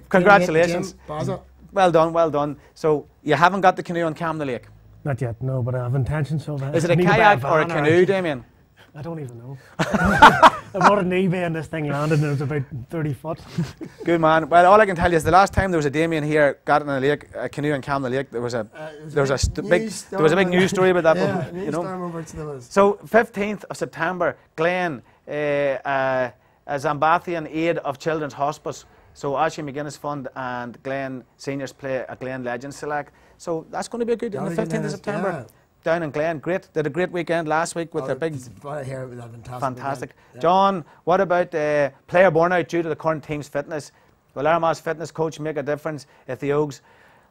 Congratulations. Basil. Well done, well done. So you haven't got the canoe on Camden Lake. not yet, no. But I have intentions of it. Is it a kayak or a canoe, Damian? I don't even know. I bought an eBay and this thing landed and it was about 30 foot. Good man. Well, all I can tell you is the last time there was a Damian here got in a lake, a canoe in Camden Lake, there was a big news story about that. Yeah, but, you know. over So 15th of September, Glen, a Zambathian Aid of Children's Hospice. So Ashley McGuinness Fund and Glen Seniors play a Glen Legends Select. So that's going to be a good on the 15th of September. Yeah. Down in Glen, great. Did a great weekend last week with their big. Fantastic. Yeah. John, what about player burnout due to the current team's fitness? Will Armagh's fitness coach make a difference if the Oaks?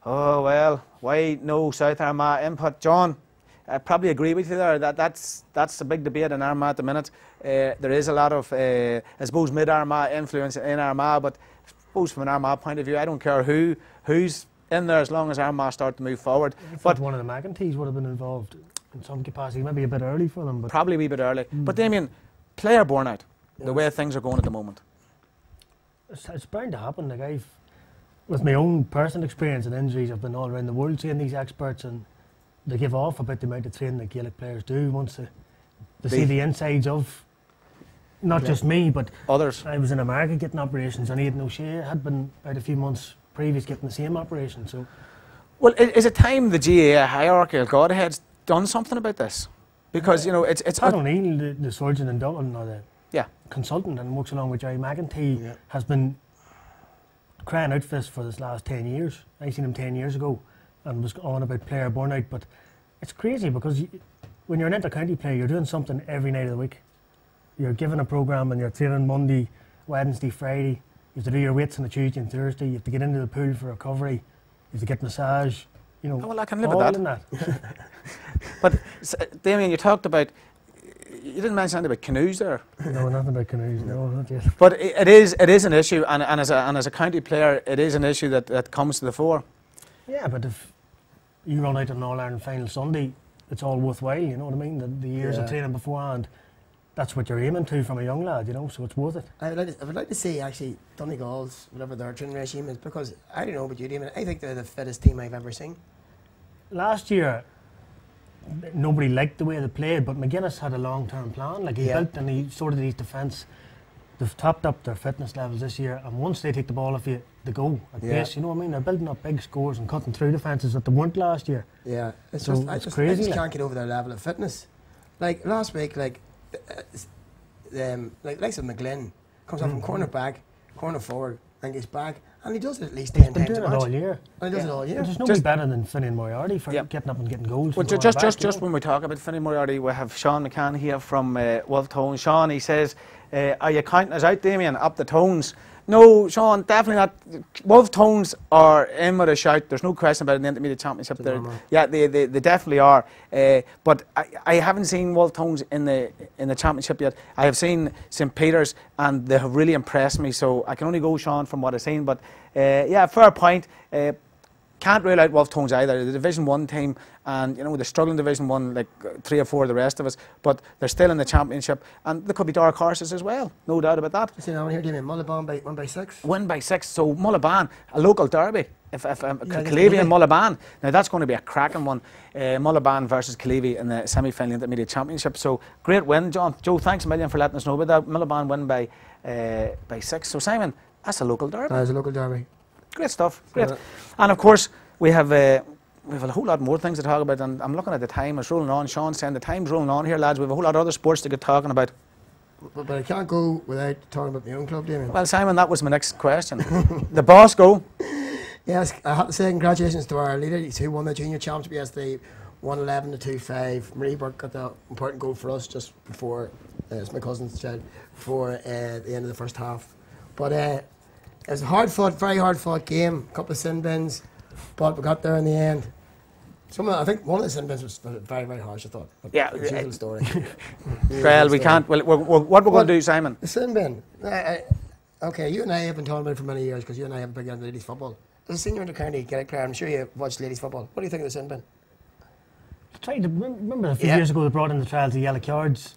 Oh well, why no South Armagh input? John, I probably agree with you there. That's a big debate in Armagh at the minute. There is a lot of, I suppose, mid-Armagh influence in Armagh, but I suppose from an Armagh point of view, I don't care who's in there as long as Armagh start to move forward. But one of the McEntees would have been involved in some capacity, maybe a bit early for them. But probably a wee bit early. But Damien, player burnout, the way things are going at the moment. It's bound to happen. Like with my own personal experience and injuries, I've been all around the world seeing these experts, and they give off about the amount of training that Gaelic players do once they see the insides of not just me, but others. I was in America getting operations, and Aidan O'Shea had been out a few months previous getting the same operation. So, well, is it time the GAA hierarchical Godhead's done something about this? Because you know it's Pat O'Neill, the surgeon in Dublin, or the consultant, and works along with Jerry McEntee, has been crying out for this for this last 10 years. I seen him 10 years ago and was on about player burnout. But it's crazy because when you're an inter-county player, you're doing something every night of the week. You're given a programme and you're training Monday, Wednesday, Friday. You have to do your weights on a Tuesday and Thursday. You have to get into the pool for recovery. You have to get massage. You know, well, I can live with that. But Damien, you talked about. You didn't mention anything about canoes there. No, nothing about canoes. No, not yet. But it is an issue, and as a county player, it is an issue that comes to the fore. Yeah, but if you run out on an All-Ireland final Sunday, it's all worthwhile. You know what I mean? The years of training beforehand. That's what you're aiming to from a young lad, you know, so it's worth it. I would like to see, actually, Donegal's, whatever their training regime is, because I don't know about you, Damien, I think they're the fittest team I've ever seen. Last year, nobody liked the way they played, but McGuinness had a long-term plan. Like, he built and he sorted his defence. They've topped up their fitness levels this year, and once they take the ball off you, they go at pace, you know what I mean? They're building up big scores and cutting through defences that they weren't last year. Yeah, it's so just crazy. I just can't get over their level of fitness. Like, last week, like likes of McGlynn comes off from corner back, corner forward, and gets back, and he does it at least 10 times a match. He's been doing it all year. And he does it all year. There's nobody better than Finian Moriarty for getting up and getting goals. Well, just when we talk about Finian Moriarty, we have Sean McCann here from Wolf Tones. Sean, he says, are you counting us out, Damien, up the Tones? No, Sean, definitely not. Wolf Tones are in with a shout. There's no question about it in the Intermediate Championship. Yeah, they definitely are. But I haven't seen Wolf Tones in the Championship yet. I have seen St Peter's, and they have really impressed me. So I can only go, Sean, from what I've seen. But yeah, fair point. can't rule out Wolf Tones either. The Division 1 team, and they're struggling Division 1 like 3 or 4 of the rest of us, but they're still in the championship, and there could be dark horses as well, no doubt about that. See now here, Damian, Mullabaan win by 6. Win by 6, so Mullabaan, a local derby. If Killeavy and Mullabaan, now that's going to be a cracking one. Mullabaan versus Killeavy in the semi-final intermediate championship. So great win, John. Joe, thanks a million for letting us know about that. Mullabaan win by 6. So Simon, that's a local derby. That is a local derby. Great stuff. Great. And of course we have a whole lot more things to talk about. And I'm looking at the time. It's rolling on. Sean's saying the time's rolling on here, lads. We have a whole lot of other sports to get talking about. But I can't go without talking about my own club, Damian. Well, Simon, that was my next question. The boss go. Yes, I have to say congratulations to our leader who won the junior championship yesterday, 111 to 2-5. Marie Burke got the important goal for us just before, it's my cousin's child, before the end of the first half. But it was a hard fought, very hard fought game, a couple of sin bins, but we got there in the end. I think one of the sin bins was very, very harsh, I thought. But yeah. It's a story. Well, we can't, what we're going to do, Simon? The sin bin. Okay, you and I have been talking about it for many years because you and I have been big into ladies football. As a senior in the county Gaelic player, I'm sure you watched ladies football. What do you think of the sin bin? Remember a few years ago they brought in the trials of yellow cards,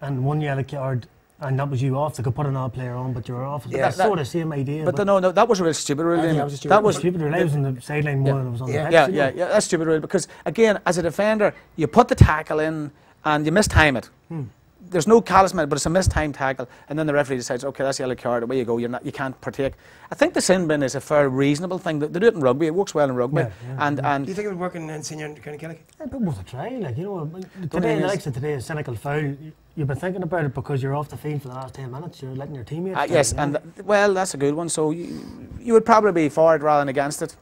and one yellow card, and that was you off. They could put an odd player on, but you were off. Yeah, that's sort of the same idea. But no, that was a real stupid rule. That was stupid rule. I was on the sideline more than I was on the pitch. Yeah, that's stupid rule because again, as a defender, you put the tackle in and you mistime it. There's no calisman, but it's a mistimed tackle, and then the referee decides, okay, that's a yellow card, away you go, you can't partake. I think the sin bin is a fair, reasonable thing. They do it in rugby, it works well in rugby. And do you think it would work in senior in County Gaelic? I'd be worth a try, today, the likes of today, a cynical foul, you've been thinking about it because you're off the field for the last 10 minutes, you're letting your teammates yes, and well, that's a good one, so you would probably be for it rather than against it.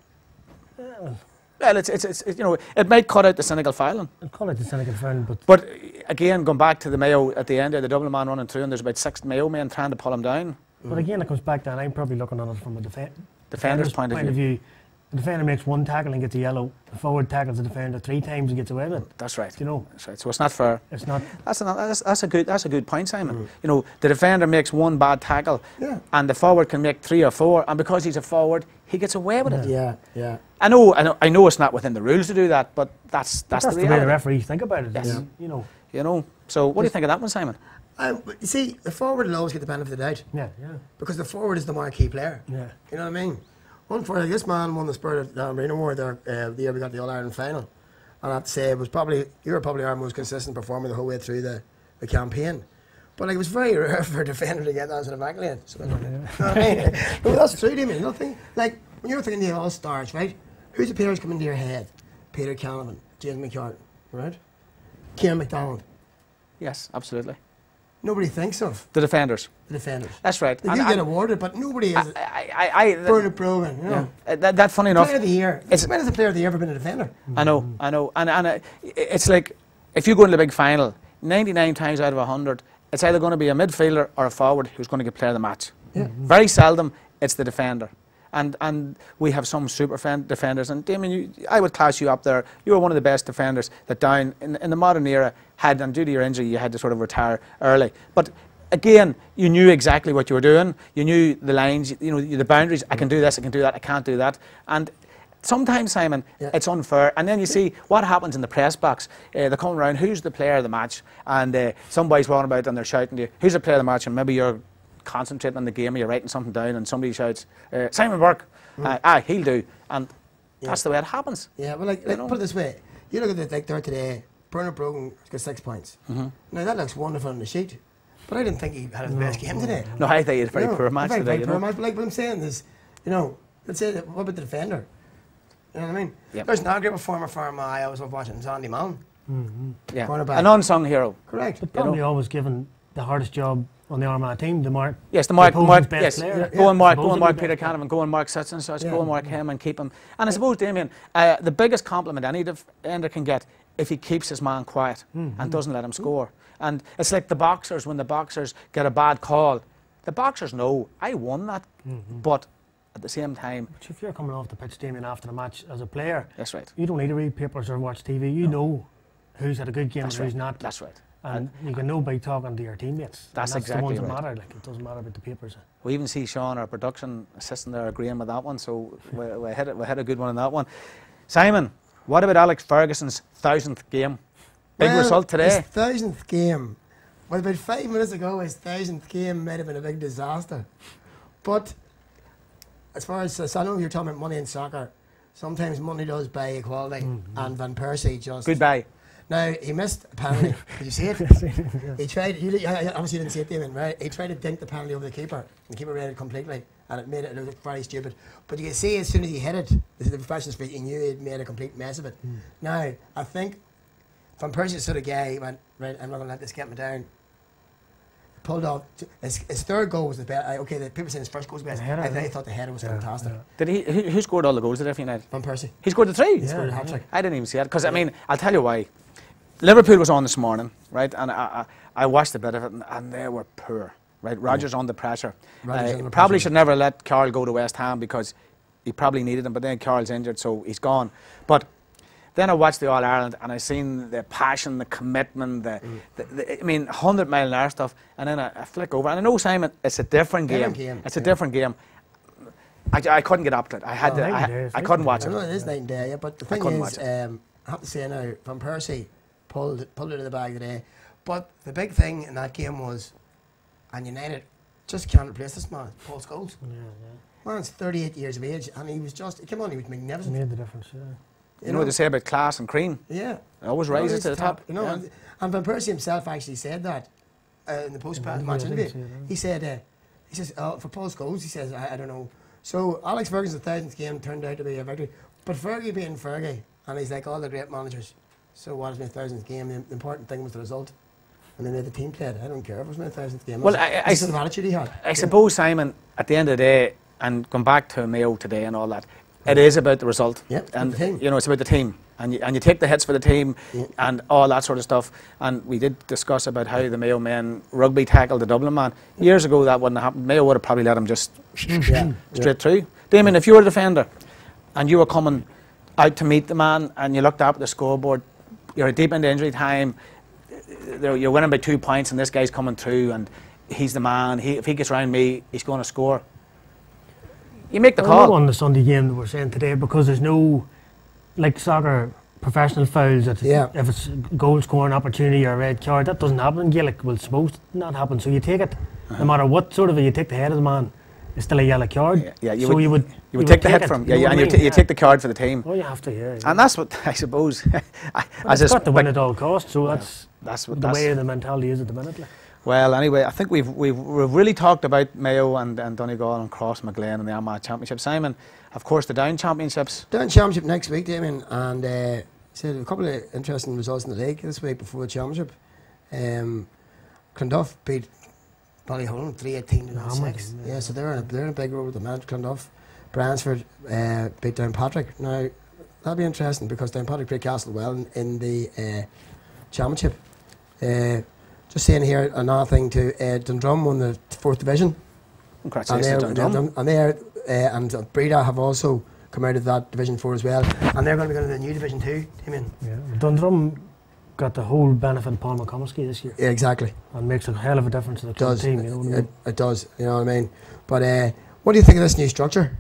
Well, it's it might cut out the cynical fouling. It'd cut out the cynical fouling, but again, going back to the Mayo at the end there, the Dublin man running through, and there's about 6 Mayo men trying to pull him down. But again, it comes back to, and I'm probably looking at it from a defender's point of view. The defender makes one tackle and gets a yellow. The forward tackles the defender 3 times and gets away with it. That's right. That's right. So it's not fair. It's not. That's a good point, Simon. The defender makes one bad tackle, and the forward can make 3 or 4, and because he's a forward, he gets away with it. Yeah. I know it's not within the rules to do that, but that's the reality. way the referees think about it. Yes. So what do you think of that one, Simon? You see, the forward will always get the benefit of the doubt. Yeah. Because the forward is the marquee player. Yeah. You know what I mean? Unfortunately, this man won the Spirit of Marine Award there the year we got the All-Ireland final. And I have to say, you were probably our most consistent performer the whole way through the campaign. But it was very rare for a defender to get that sort of accolade. So, you know what I mean? No, that's true, Damian. Nothing like when you're thinking the All-Stars, right? Who's the players coming to your head? Peter Canavan, James McCullough, right? Kieran McDonald. Yes, absolutely. Nobody thinks of the defenders. That's right. They do get awarded, but nobody is. Bernard Brogan, you know. That funny enough. Player of the year. When has a player of the year ever been a defender? I know. And it's like if you go into the big final, 99 times out of 100, it's either going to be a midfielder or a forward who's going to get player of the match. Yeah. Very seldom it's the defender. And we have some super defenders. And Damian, I would class you up there. You were one of the best defenders that down in the modern era had, and due to your injury, you had to sort of retire early. But again, you knew exactly what you were doing. You knew the lines, the boundaries. I can do this, I can do that, I can't do that. And sometimes, Simon, it's unfair. And then you see what happens in the press box. They're coming around, who's the player of the match? And somebody's walking about and they're shouting to you, who's the player of the match? And maybe you're concentrating on the game, or you're writing something down, and somebody shouts, Simon Burke, he'll do. And that's the way it happens. Yeah, well, put it this way. You look at there today, Bernard Brogan got 6 points. Now, that looks wonderful on the sheet. But I didn't think he had his best game today. No, I think he had a very poor match today. Very poor match. But what I'm saying is, let's say, what about the defender? You know what I mean? Yep. There's not a great former farmer I always love watching, Sandy Mallon. Yeah, an unsung hero. Correct. But probably always given the hardest job on the Armagh team, the Mark. Yes, Mark. Yes, go and Mark Peter Canavan, go and Mark such and such, go and mark him and keep him. And I suppose, Damian, the biggest compliment any defender can get if he keeps his man quiet and doesn't let him score. And it's like the boxers, when the boxers get a bad call, the boxers know, I won that, but at the same time... But if you're coming off the pitch, Damian, after the match as a player, that's right. You don't need to read papers or watch TV. You know who's had a good game and who's not. That's right. And you can know by talking to your teammates. That's and exactly the ones right. that matter. Like, it doesn't matter about the papers. We even see Sean, our production assistant there, agreeing with that one, so we hit a good one on that one. Simon, what about Alex Ferguson's 1000th game? Big result today. His 1000th game. Well, about 5 minutes ago, his 1000th game might have been a big disaster. But as far as, so I know you're talking about money in soccer, sometimes money does buy equality, and Van Persie just... Goodbye. Now, he missed a penalty. Did you see it? He tried, I obviously didn't see it, Damien, right? He tried to dink the penalty over the keeper, and the keeper read it completely, and it made it look very stupid. But you can see as soon as he hit it, this is the professional speak, he knew he'd made a complete mess of it. Now, I think Van Persie's sort of guy, he went, right, I'm not going to let this get me down. Pulled off. His third goal was the best. Okay, the people saying his first goal was the best. I thought the header was fantastic. Did he? Who scored all the goals today for United? Van Persie. He scored the 3. He scored a hat-trick. I didn't even see it because I mean, I'll tell you why. Liverpool was on this morning, right? And I watched a bit of it, and they were poor, right? Rodgers under pressure. Probably should never let Carroll go to West Ham because he probably needed him, but then Carroll's injured, so he's gone. But then I watched the All-Ireland and I seen the passion, the commitment, I mean, 100-mile-an-hour stuff, and then I flick over. And I know, Simon, it's a different game. It's a different game. I couldn't get up to it. I couldn't watch it. I know it is night and day, yeah, but the thing is, I have to say now, Van Persie pulled it out of the bag today. But the big thing in that game was, and United just can't replace this man, Paul Scholes. Man's 38 years of age, and he was just, he came on, he was magnificent. It made the difference, yeah. You know what they say about class and cream? Yeah. It always rises to the top. You know, and Van Persie himself actually said that in the post-match interview. He said, he says, for Paul Scholes, he says, I don't know. So Alex Ferguson's 1000th game turned out to be a victory. But Fergie being Fergie, and he's like all the great managers, so what is my 1000th game? The important thing was the result. And then the team played. I don't care if it was my 1000th game. Well, I sort of attitude he had. I suppose, Simon, at the end of the day, and going back to Mayo today and all that, it is about the result, and you know it's about the team, and you take the hits for the team, and all that sort of stuff. And we did discuss about how the Mayo men rugby tackled the Dublin man years ago. That wouldn't have happened. Mayo would have probably let him just straight through. Damien, if you were a defender, and you were coming out to meet the man, and you looked up at the scoreboard, you're deep into injury time, you're winning by 2 points, and this guy's coming through, and he's the man. If he gets around me, he's going to score. You make the call. On the Sunday game that we're saying today, because there's no, like soccer, professional fouls. If it's goal scoring opportunity or a red card, that doesn't happen in Gaelic. Well, it's supposed to not happen. So you take it, no matter what sort of it, you take the head of the man. It's still a yellow card. You would take the hit from and you take the card for the team. Oh, you have to, And that's what I suppose. It's got to win at all costs. So that's what the way the mentality is at the minute. Like. Well, anyway, I think we've really talked about Mayo and Donegal and Cross McGlen and the Armagh Championship. Simon, of course, the Down Championships. Down Championship next week, Damien, and said a couple of interesting results in the league this week before the Championship. Clonduff beat Ballyholland 3-18-6. Yeah, so they're in a big row with the man. Clonduff, Bransford beat Downpatrick. Now that'll be interesting because Downpatrick played Castlewell in the Championship. Just saying here another thing too. Dundrum won the 4th division. Congratulations, Dundrum. And Breda have also come out of that Division 4 as well, and they're going to be going to the new Division 2. Dundrum got the whole benefit of Paul McComsky this year. Yeah, exactly. And makes a hell of a difference to the club team. You know what I mean? It does. You know what I mean. But what do you think of this new structure?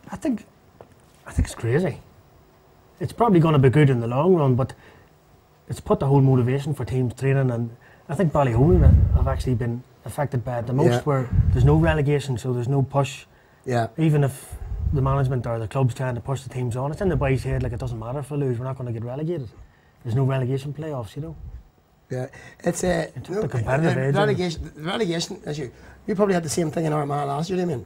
I think it's crazy. It's probably going to be good in the long run, but it's put the whole motivation for teams training, and I think Ballyholland have actually been affected by it the most, where there's no relegation, so there's no push. Yeah. Even if the management or the club's trying to push the teams on, it's in the boys' head, like it doesn't matter if we lose, we're not going to get relegated. There's no relegation playoffs, you know. Yeah, it's the competitive edge. Relegation, as you probably had the same thing in Armagh last year, Damien.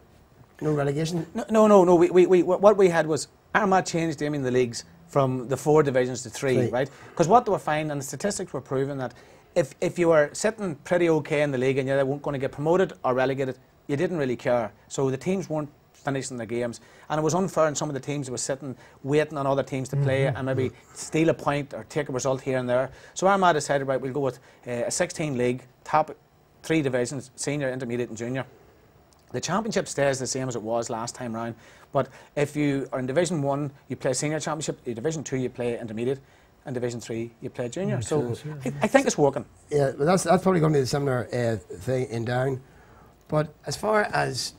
No relegation. No. What we had was Armagh changed, Damien, the leagues from the 4 divisions to 3, right? Because what they were finding, and the statistics were proving that if you were sitting pretty okay in the league and you weren't going to get promoted or relegated, you didn't really care. So the teams weren't finishing their games, and it was unfair on some of the teams who were sitting waiting on other teams to play and maybe steal a point or take a result here and there. So Armagh decided, right, we'll go with a 16 league, top 3 divisions, senior, intermediate and junior. The championship stays the same as it was last time round, but if you are in Division 1, you play senior championship, in Division 2 you play intermediate, and Division 3 you play junior. So I think it's working. Yeah, but that's probably going to be the similar thing in Down. But as far as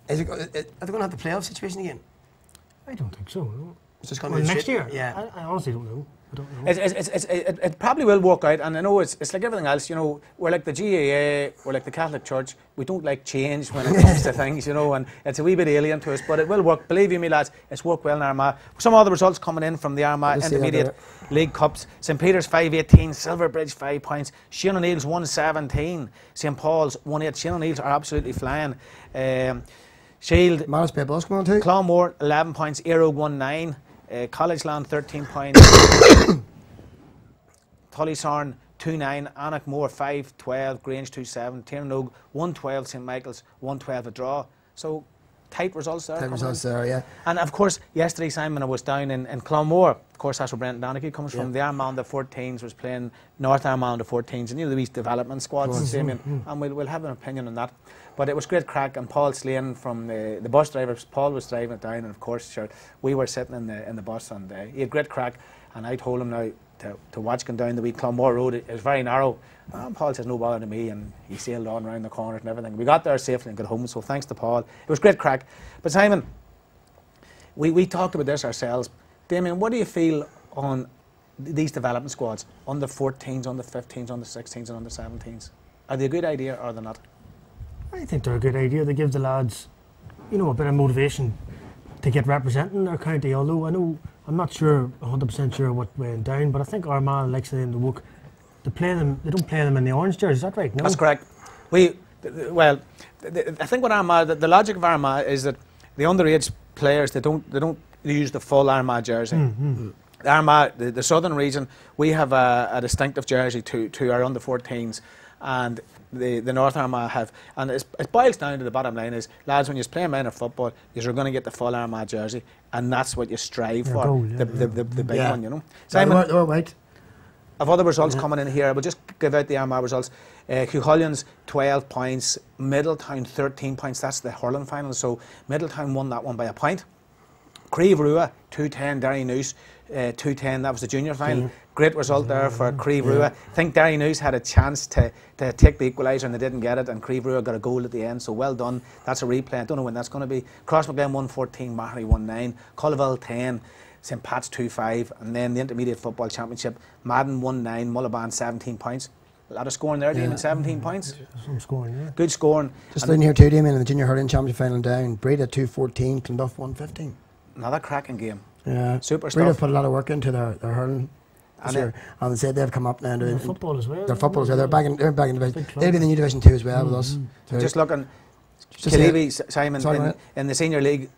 are they going to have the playoff situation again? I don't think so. No. It's just going to be next year. Yeah, I honestly don't know. I don't know. It probably will work out, and I know it's like everything else. You know, we're like the GAA, we're like the Catholic Church. We don't like change when it comes to things, you know, and it's a wee bit alien to us. But it will work. Believe you me, lads, it's worked well in Armagh. Some other results coming in from the Armagh Intermediate League Cups: St Peter's 5-18, Silverbridge 5 points, Shane O'Neill's 1-17, St Paul's 1-8. Shane O'Neill's are absolutely flying. Shield, Maris Bay basketball too. Clonmore 11 points, Aero 1-9. College Land 13 points, Tullysarn 2-9, Annaghmore 5-12, Grange 2-7, Tiernogue 1-12, St Michael's 1-12 a draw. So tight results there. Tight results there, yeah. And of course, yesterday, Simon, I was down in Clonmore. Of course, that's where Brendan Donaghy comes from. The Armagh under 14s was playing North Armagh under 14s, and you know these development squads, Damian, and we'll have an opinion on that. But it was great crack, and Paul Slane from the bus drivers, Paul was driving it down, and of course, sure, we were sitting in the bus, and he had great crack, and I told him now to watch going down the wee Clonmore Road. It was very narrow, and Paul says no bother to me, and he sailed on around the corners and everything. We got there safely and got home, so thanks to Paul. It was great crack. But Simon, we talked about this ourselves. Damian, what do you feel on these development squads, on the 14s, on the 15s, on the 16s and on the 17s? Are they a good idea or are they not? I think they're a good idea. They give the lads, you know, a bit of motivation to get representing their county. Although I'm not sure, 100% sure what went down, but I think Armagh likes them to work. They don't play them in the orange jersey. Is that right? No? That's correct. I think what Armagh, the logic of Armagh is that the underage players they don't use the full Armagh jersey. Armagh, the southern region, we have a distinctive jersey to our under 14s, and the North Armagh have, and it boils down to the bottom line is, lads, when you're playing minor football, you're going to get the full Armagh jersey, and that's what you strive for, goal, the big one, you know. Simon, they're right. Of other results coming in here, I will just give out the Armagh results. Cuchulain's 12 points, Middletown 13 points, that's the hurling final, so Middletown won that one by a point. Creve Rua 2-10, Derrynoose 2-10, that was the junior final. Great result there for Creve Rua. I think Derrynoose had a chance to take the equaliser and they didn't get it, and Creve Rua got a goal at the end, so well done. That's a replay. I don't know when that's going to be. Crossmaglen 1-14, Mahony 1-9, Culliville 10, St Pat's 2-5, and then the Intermediate Football Championship, Madden 1-9, Mullaban 17 points. A lot of scoring there, Damien, 17 points. Some scoring, yeah. Good scoring. Just down here too, Damien, in the Junior Hurling Championship final down, Breda 2-14, Clonduff 1-15. Another cracking game. Yeah, Super Breda stuff. put a lot of work into their hurling. And they said they've come up now. Their football as well. Their football as well. They're back in division. They'll be in the new Division 2 as well with us. Just looking, Killeavy, Simon, in the senior league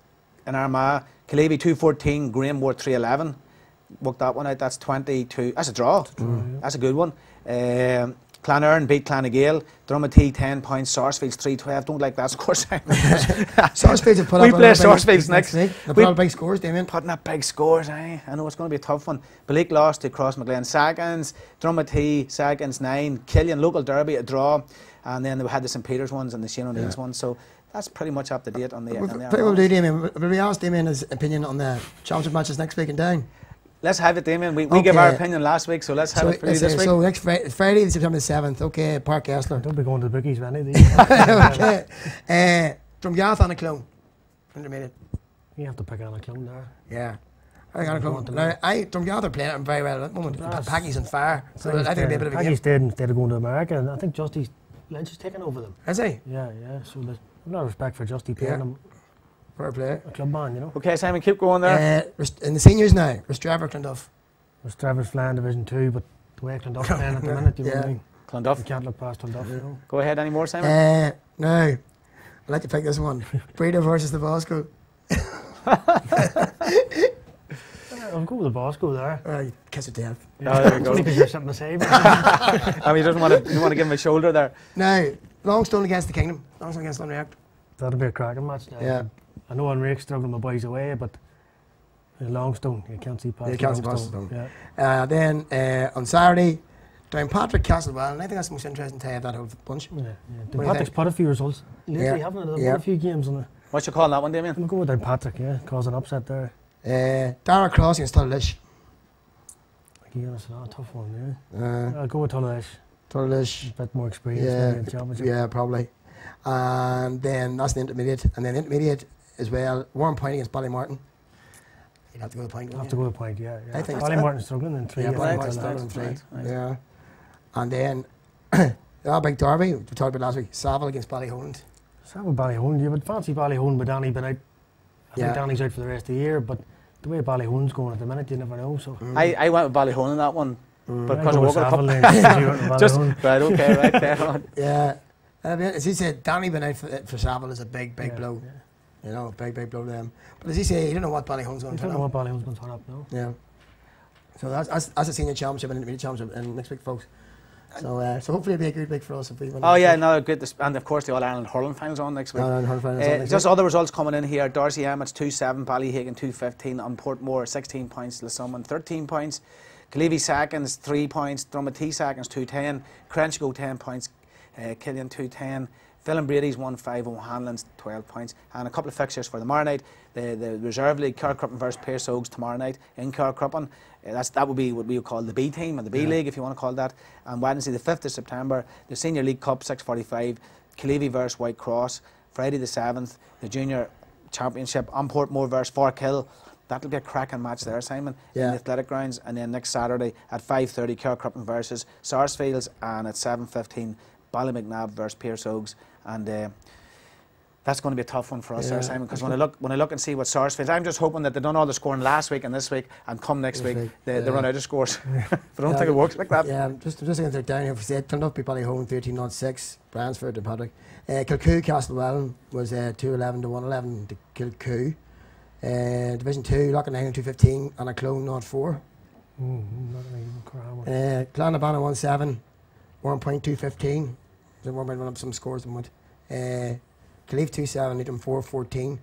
in Armagh, Killeavy 2-14, Grahamore 3-11. Worked that one out. That's 22. That's a draw. That's a good one. Clonerne beat Clonagale. Drummondtee 10 points. Sarsfields 3-12. Don't like that score, Simon. Sarsfields have put we up. play Sarsfields next. They put up big scores, Damien. Putting up big scores, eh? I know it's going to be a tough one. Bleak lost to Crossmaglen. Sagans, Drummondtee, Sagans 9. Killian, local derby, a draw. And then we had the St Peter's ones and the Shane O'Neill's ones. So that's pretty much up to date on the. What do, Damien? Will we ask Damien his opinion on the championship matches next week in Down? Let's have it, Damien. We gave our opinion last week, so let's have it for you this week. So next Friday, September 7th. Okay, Park Kessler. Don't be going to the bookies, man. Okay. Drumgath and a clone. Intermediate. You have to pick on a clone there. Yeah. I got a clone. Now, Drumgath are playing very well at the moment. Packy's on fire. So I think it'll be a bit of a game. Packy's dead instead of going to America, and I think Justy Lynch is taking over them. Is he? Yeah. So there's a lot of respect for Justy playing them. Fair play. A club man, you know. Okay, Simon, keep going there. In the seniors now, Rostravar, Clonduff. Rostravar's flying Division 2, but the way Clonduff's playing at the minute, you know what I mean? Clonduff. You can't look past Clonduff, you know. Go ahead, any more, Simon? No. I'd like to pick this one. Breda versus the Bosco. I'll go with the Bosco there. Kiss of death. Oh, there we go. Only because there's something to say. I mean, he doesn't want to give him a shoulder there. Now, Longstone against the Kingdom. Longstone against Unreact. That'll be a cracking match now. Yeah. I know Unreact struggling my boys away, but Longstone, you can't see past Longstone. Yeah. Then on Saturday, Downpatrick, Castlewell, and I think that's the most interesting tie of that whole bunch. Yeah. Downpatrick's put a few results lately, haven't they? A few games on it. What you calling that one, Damien? We'll go with Downpatrick, cause an upset there. Dara Cross against Tullish. Yeah, it's a tough one, yeah. I'll go with Tullahish. Tullahish. A bit more experience maybe in championship. Yeah, probably. And then that's the intermediate. And then intermediate as well, Warren Point against Ballymartin. You'd have to go to Point. Have to go to Point, yeah. I think Ballymartin's struggling in 3. Yeah, Ballymartin's struggling in 3. Right. Yeah. And then, big derby, we talked about last week, Saville against Ballyholland. Saville Ballyholland, you would fancy Ballyholland with Danny Bennett. I think Danny's out for the rest of the year, but the way Ballyholland's going at the minute, you never know. So I went with Ballyholland in that one, but because of Walker Cup. Just right, okay, right there on. Yeah. As he said, Danny been out for Saville is a big blow. Yeah. You know, big blow to them. But as he said, you don't know what Ballyholland's going to turn up. You don't know what Ballyholland's going to turn up, no. Yeah. So that's a senior championship and intermediate championship and next week, folks. So hopefully it'll be a good week for us if we win. Oh yeah, no, good. And of course the All Ireland hurling finals on next week. Just other results coming in here. Darcy Emmets 2-7, Ballyhagan 2-15, on Portmore 16 points, Lissummon 13 points, Cleavey Seconds 3 points, Drummond Seconds 2-10, Crenchgo 10 points, Killian 2-10, Phil Brady's 1-5, O'Hanlon's 12 points, and a couple of fixtures for tomorrow night. The Reserve League, Carcruppen versus Pearse Oaks tomorrow night in Carcruppen. That would be what we would call the B team, and the B League, if you want to call that. And Wednesday the 5th of September, the Senior League Cup 6:45, Cleavey versus White Cross. Friday the 7th, the Junior Championship, on Portmore versus Forkhill. That'll be a cracking match there, Simon, in the athletic grounds. And then next Saturday at 5:30, Carcruppen versus Sarsfields, and at 7:15, Ballymcnabb versus Pearse Oaks. And that's going to be a tough one for us there, Simon, because when I look and see what Sarsfields, I'm just hoping that they've done all the scoring last week and this week, and come next week they run out of scores. But I don't think it works like that. Yeah, just looking at their down here, we turned up by Ballyholland 13-6, Bransford to Patrick. Kilcoo Castlewellan was 2-11 to 1-11 to Kilcoo. Division 2, Loughnane 2-15, and a Clone 0-4. Clonabana 1-7, Warren Point 2-15. So Warren Point went up some scores and went. Kalief 2-7, Needham 4-14.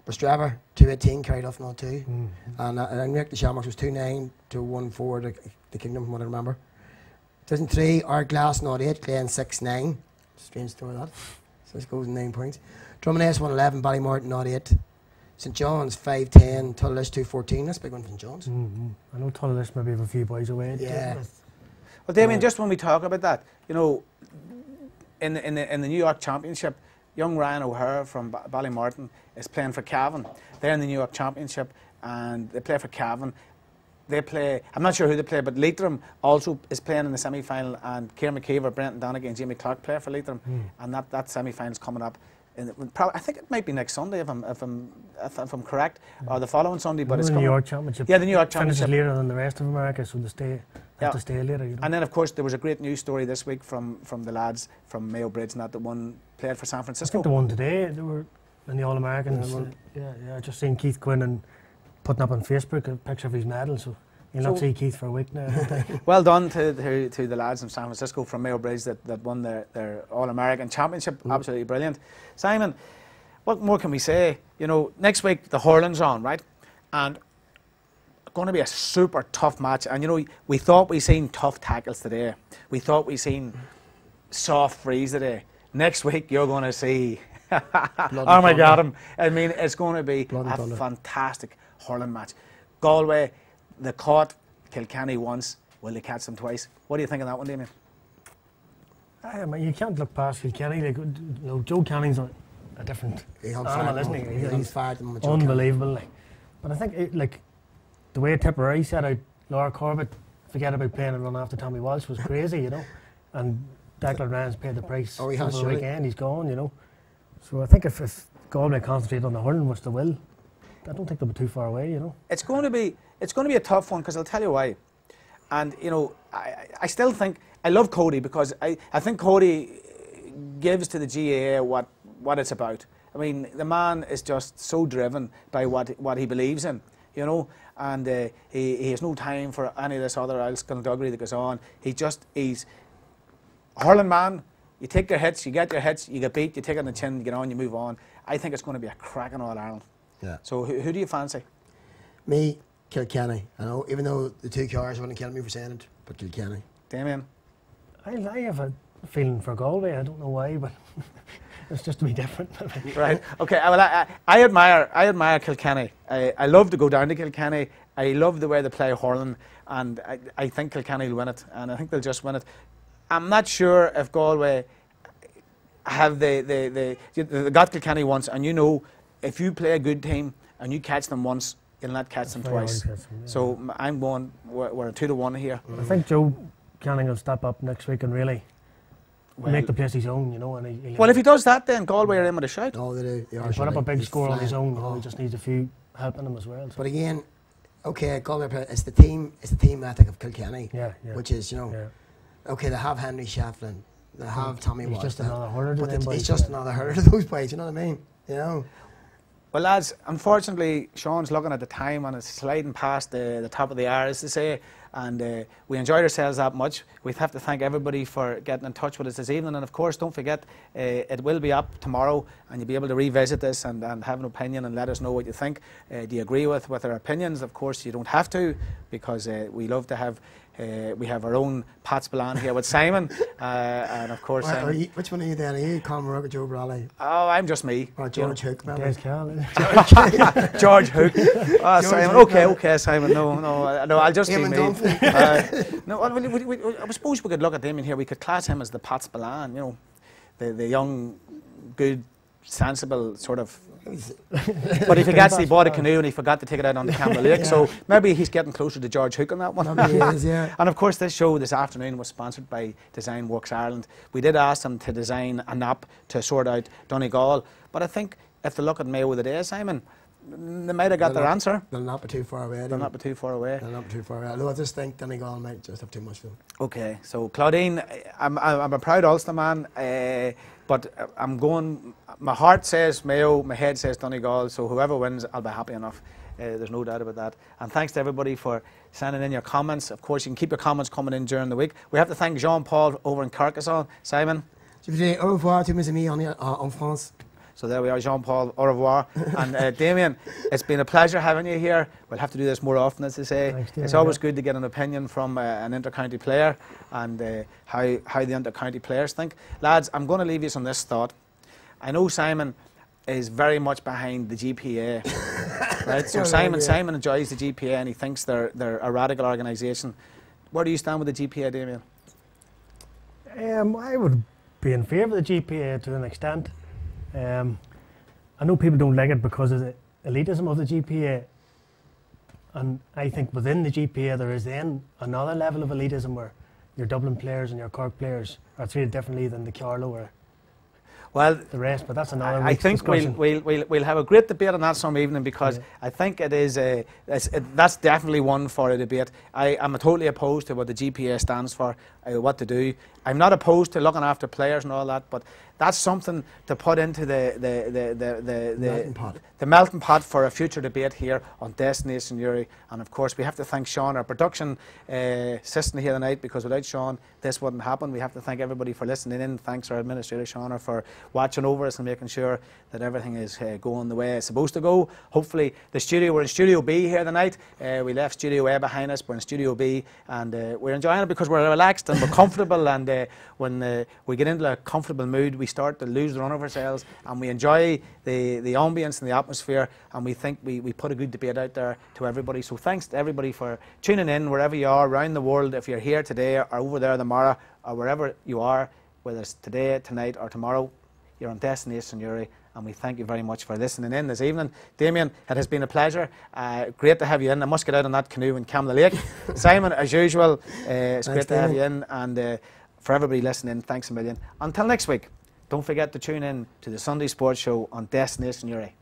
Bastrava 2-18, carried off 0-2. And Rick the Shamrocks was 2-9 to 1-4 the Kingdom, from what I remember. Division 3, Ardglass 0-8, Glen 6-9. Strange story that. So this goes in 9 points. Drummond 1-11, Ballymartin 0-8. St John's 5-10, Tullahish 2-14. That's a big one from John's. I know Tullahish maybe have a few boys away. Yeah. Well, Damian, just when we talk about that, you know, in the New York Championship, young Ryan O'Hare from Ballymartin is playing for Cavan. They're in the New York Championship and they play for Cavan. They play, I'm not sure who they play, but Leitrim also is playing in the semi-final, and Ciara McKeever, Brenton Donaghy and Jamie Clark play for Leitrim. And that semi-final is coming up. I think it might be next Sunday if I'm correct, or the following Sunday. But it's the New York Championship. Yeah, the New York Championship finishes later than the rest of America, so they have to stay later. You know? And then, of course, there was a great news story this week from the lads from Mayo Bridge, and that one played for San Francisco. I think the one today, they were in the All-Americans. Yeah, I just seen Keith Quinn and putting up on Facebook a picture of his medal. So you'll not see Keith for a week now. Well done to the lads in San Francisco from Mayo Bridge that won their All-American Championship. Absolutely brilliant. Simon, what more can we say? You know, next week the hurling's on, right? And going to be a super tough match. And you know, we thought we seen tough tackles today. We thought we seen soft frees today. Next week you're going to see Armageddon. I mean, it's going to be a fantastic hurling match. Galway, they caught Kilkenny once. Will they catch them twice? What do you think of that one, Damien? You can't look past Kilkenny. Like, you know, Joe Canning's a different animal, isn't he? He's unbelievable. Like. But I think like the way Tipperary set out Laura Corbett, forget about playing and run after Tommy Walsh, was crazy, you know. And Declan Ryan's paid the price over the weekend. He's gone, you know. So I think if Galway concentrate on the hurling, which they will, I don't think they'll be too far away, you know. It's going to be a tough one, because I'll tell you why. And you know, I still think I love Cody, because I think Cody gives to the GAA what it's about. I mean, the man is just so driven by what he believes in, you know, and he has no time for any of this other skullduggery that goes on. He's a hurling man. You take your hits, you get your hits, you get beat, you take it on the chin, you get on, you move on. I think it's going to be a cracking All-Ireland. Yeah. So who do you fancy? Me, Kilkenny. I know, even though the two cars wouldn't kill me for saying it, but Kilkenny. Damien? I have a feeling for Galway. I don't know why, but It's just to be different. Right. Okay. Well, I admire Kilkenny. I love to go down to Kilkenny. I love the way they play hurling, and I think Kilkenny will win it, and I think they'll just win it. I'm not sure if Galway have they got Kilkenny once, and you know, if you play a good team and you catch them once, you'll not catch them twice. So I'm going. We're a 2-1 here. I think Joe Canning will step up next week and really make the place his own, you know. And well, if he does that, then Galway are in with a shout. No, they do. He'll put up a big score on his own. He just needs a few helping him as well. So. But again, okay, Galway, it's the team ethic of Kilkenny, which is, you know, okay, they have Henry Shefflin, they have Tommy Watts. He's just another hurler to them boys. He's just another hurler to those boys, you know what I mean? You know. Well, lads, unfortunately, Sean's looking at the time and it's sliding past the top of the hour, as they say, and we enjoyed ourselves that much. We have to thank everybody for getting in touch with us this evening, and of course, don't forget, it will be up tomorrow, and you'll be able to revisit this and have an opinion and let us know what you think. Do you agree with our opinions? Of course, you don't have to, because we love to have. We have our own Pat Spillane here with Simon, and of course. Well, which one are you then? Are you Conor Murray or Joe Brawley? Oh, I'm just me. Or George Hook, maybe? George Hook. Oh, Simon. Okay, Simon. No, I'll just be me. No, I suppose we could look at him in here. We could class him as the Pat Spillane, you know, the young, good, sensible sort of. But he forgets he bought a canoe and he forgot to take it out on the Camera Lake, so maybe he's getting closer to George Hook on that one. Maybe he is, yeah. And of course, this show this afternoon was sponsored by Design Works Ireland. We did ask them to design a nap to sort out Donegal, but I think if they look at Mayo the day, Simon, they might have got their answer. They'll not be too far away. They'll not be too far away. They'll not be too far away. No, I just think Donegal might just have too much fun. Okay, so Claudine, I'm a proud Ulster man, but I'm going. My heart says Mayo, my head says Donegal. So whoever wins, I'll be happy enough. There's no doubt about that. And thanks to everybody for sending in your comments. Of course, you can keep your comments coming in during the week. We have to thank Jean-Paul over in Carcassonne. Simon. Je vous dis au revoir to mes amis en France. So there we are, Jean-Paul, au revoir. And Damian, it's been a pleasure having you here. We'll have to do this more often, as they say. Thanks, it's always good to get an opinion from an inter-county player and how the inter-county players think. Lads, I'm going to leave you on this thought. I know Simon is very much behind the GPA. Right? So Simon enjoys the GPA and he thinks they're a radical organisation. Where do you stand with the GPA, Damian? I would be in favour of the GPA to an extent. I know people don't like it because of the elitism of the GPA, and I think within the GPA there is then another level of elitism where your Dublin players and your Cork players are treated differently than the Carlow or the rest, but that's another I think discussion. we'll have a great debate on that some evening, because I think it is that's definitely one for a debate. I'm totally opposed to what the GPA stands for, what to do. I'm not opposed to looking after players and all that, but that's something to put into the melting pot for a future debate here on Destination Uri. And of course, we have to thank Sean, our production assistant here tonight, because without Sean, this wouldn't happen. We have to thank everybody for listening in. Thanks our administrator, Sean, for watching over us and making sure that everything is going the way it's supposed to go. Hopefully, we're in Studio B here tonight. We left Studio A behind us. We're in Studio B, and we're enjoying it because we're relaxed and we're comfortable. And when we get into a comfortable mood, we start to lose the run of ourselves, and we enjoy the ambience and the atmosphere, and we think we put a good debate out there to everybody. So thanks to everybody for tuning in wherever you are around the world. If you're here today or over there tomorrow or wherever you are, whether it's today, tonight or tomorrow, you're on Destination Uri, and we thank you very much for listening in this evening. Damian, it has been a pleasure. Great to have you in. I must get out on that canoe in Camla Lake. Simon, as usual, it's great to have you in, and for everybody listening, thanks a million. Until next week, don't forget to tune in to the Sunday Sports Show on Destination Uri.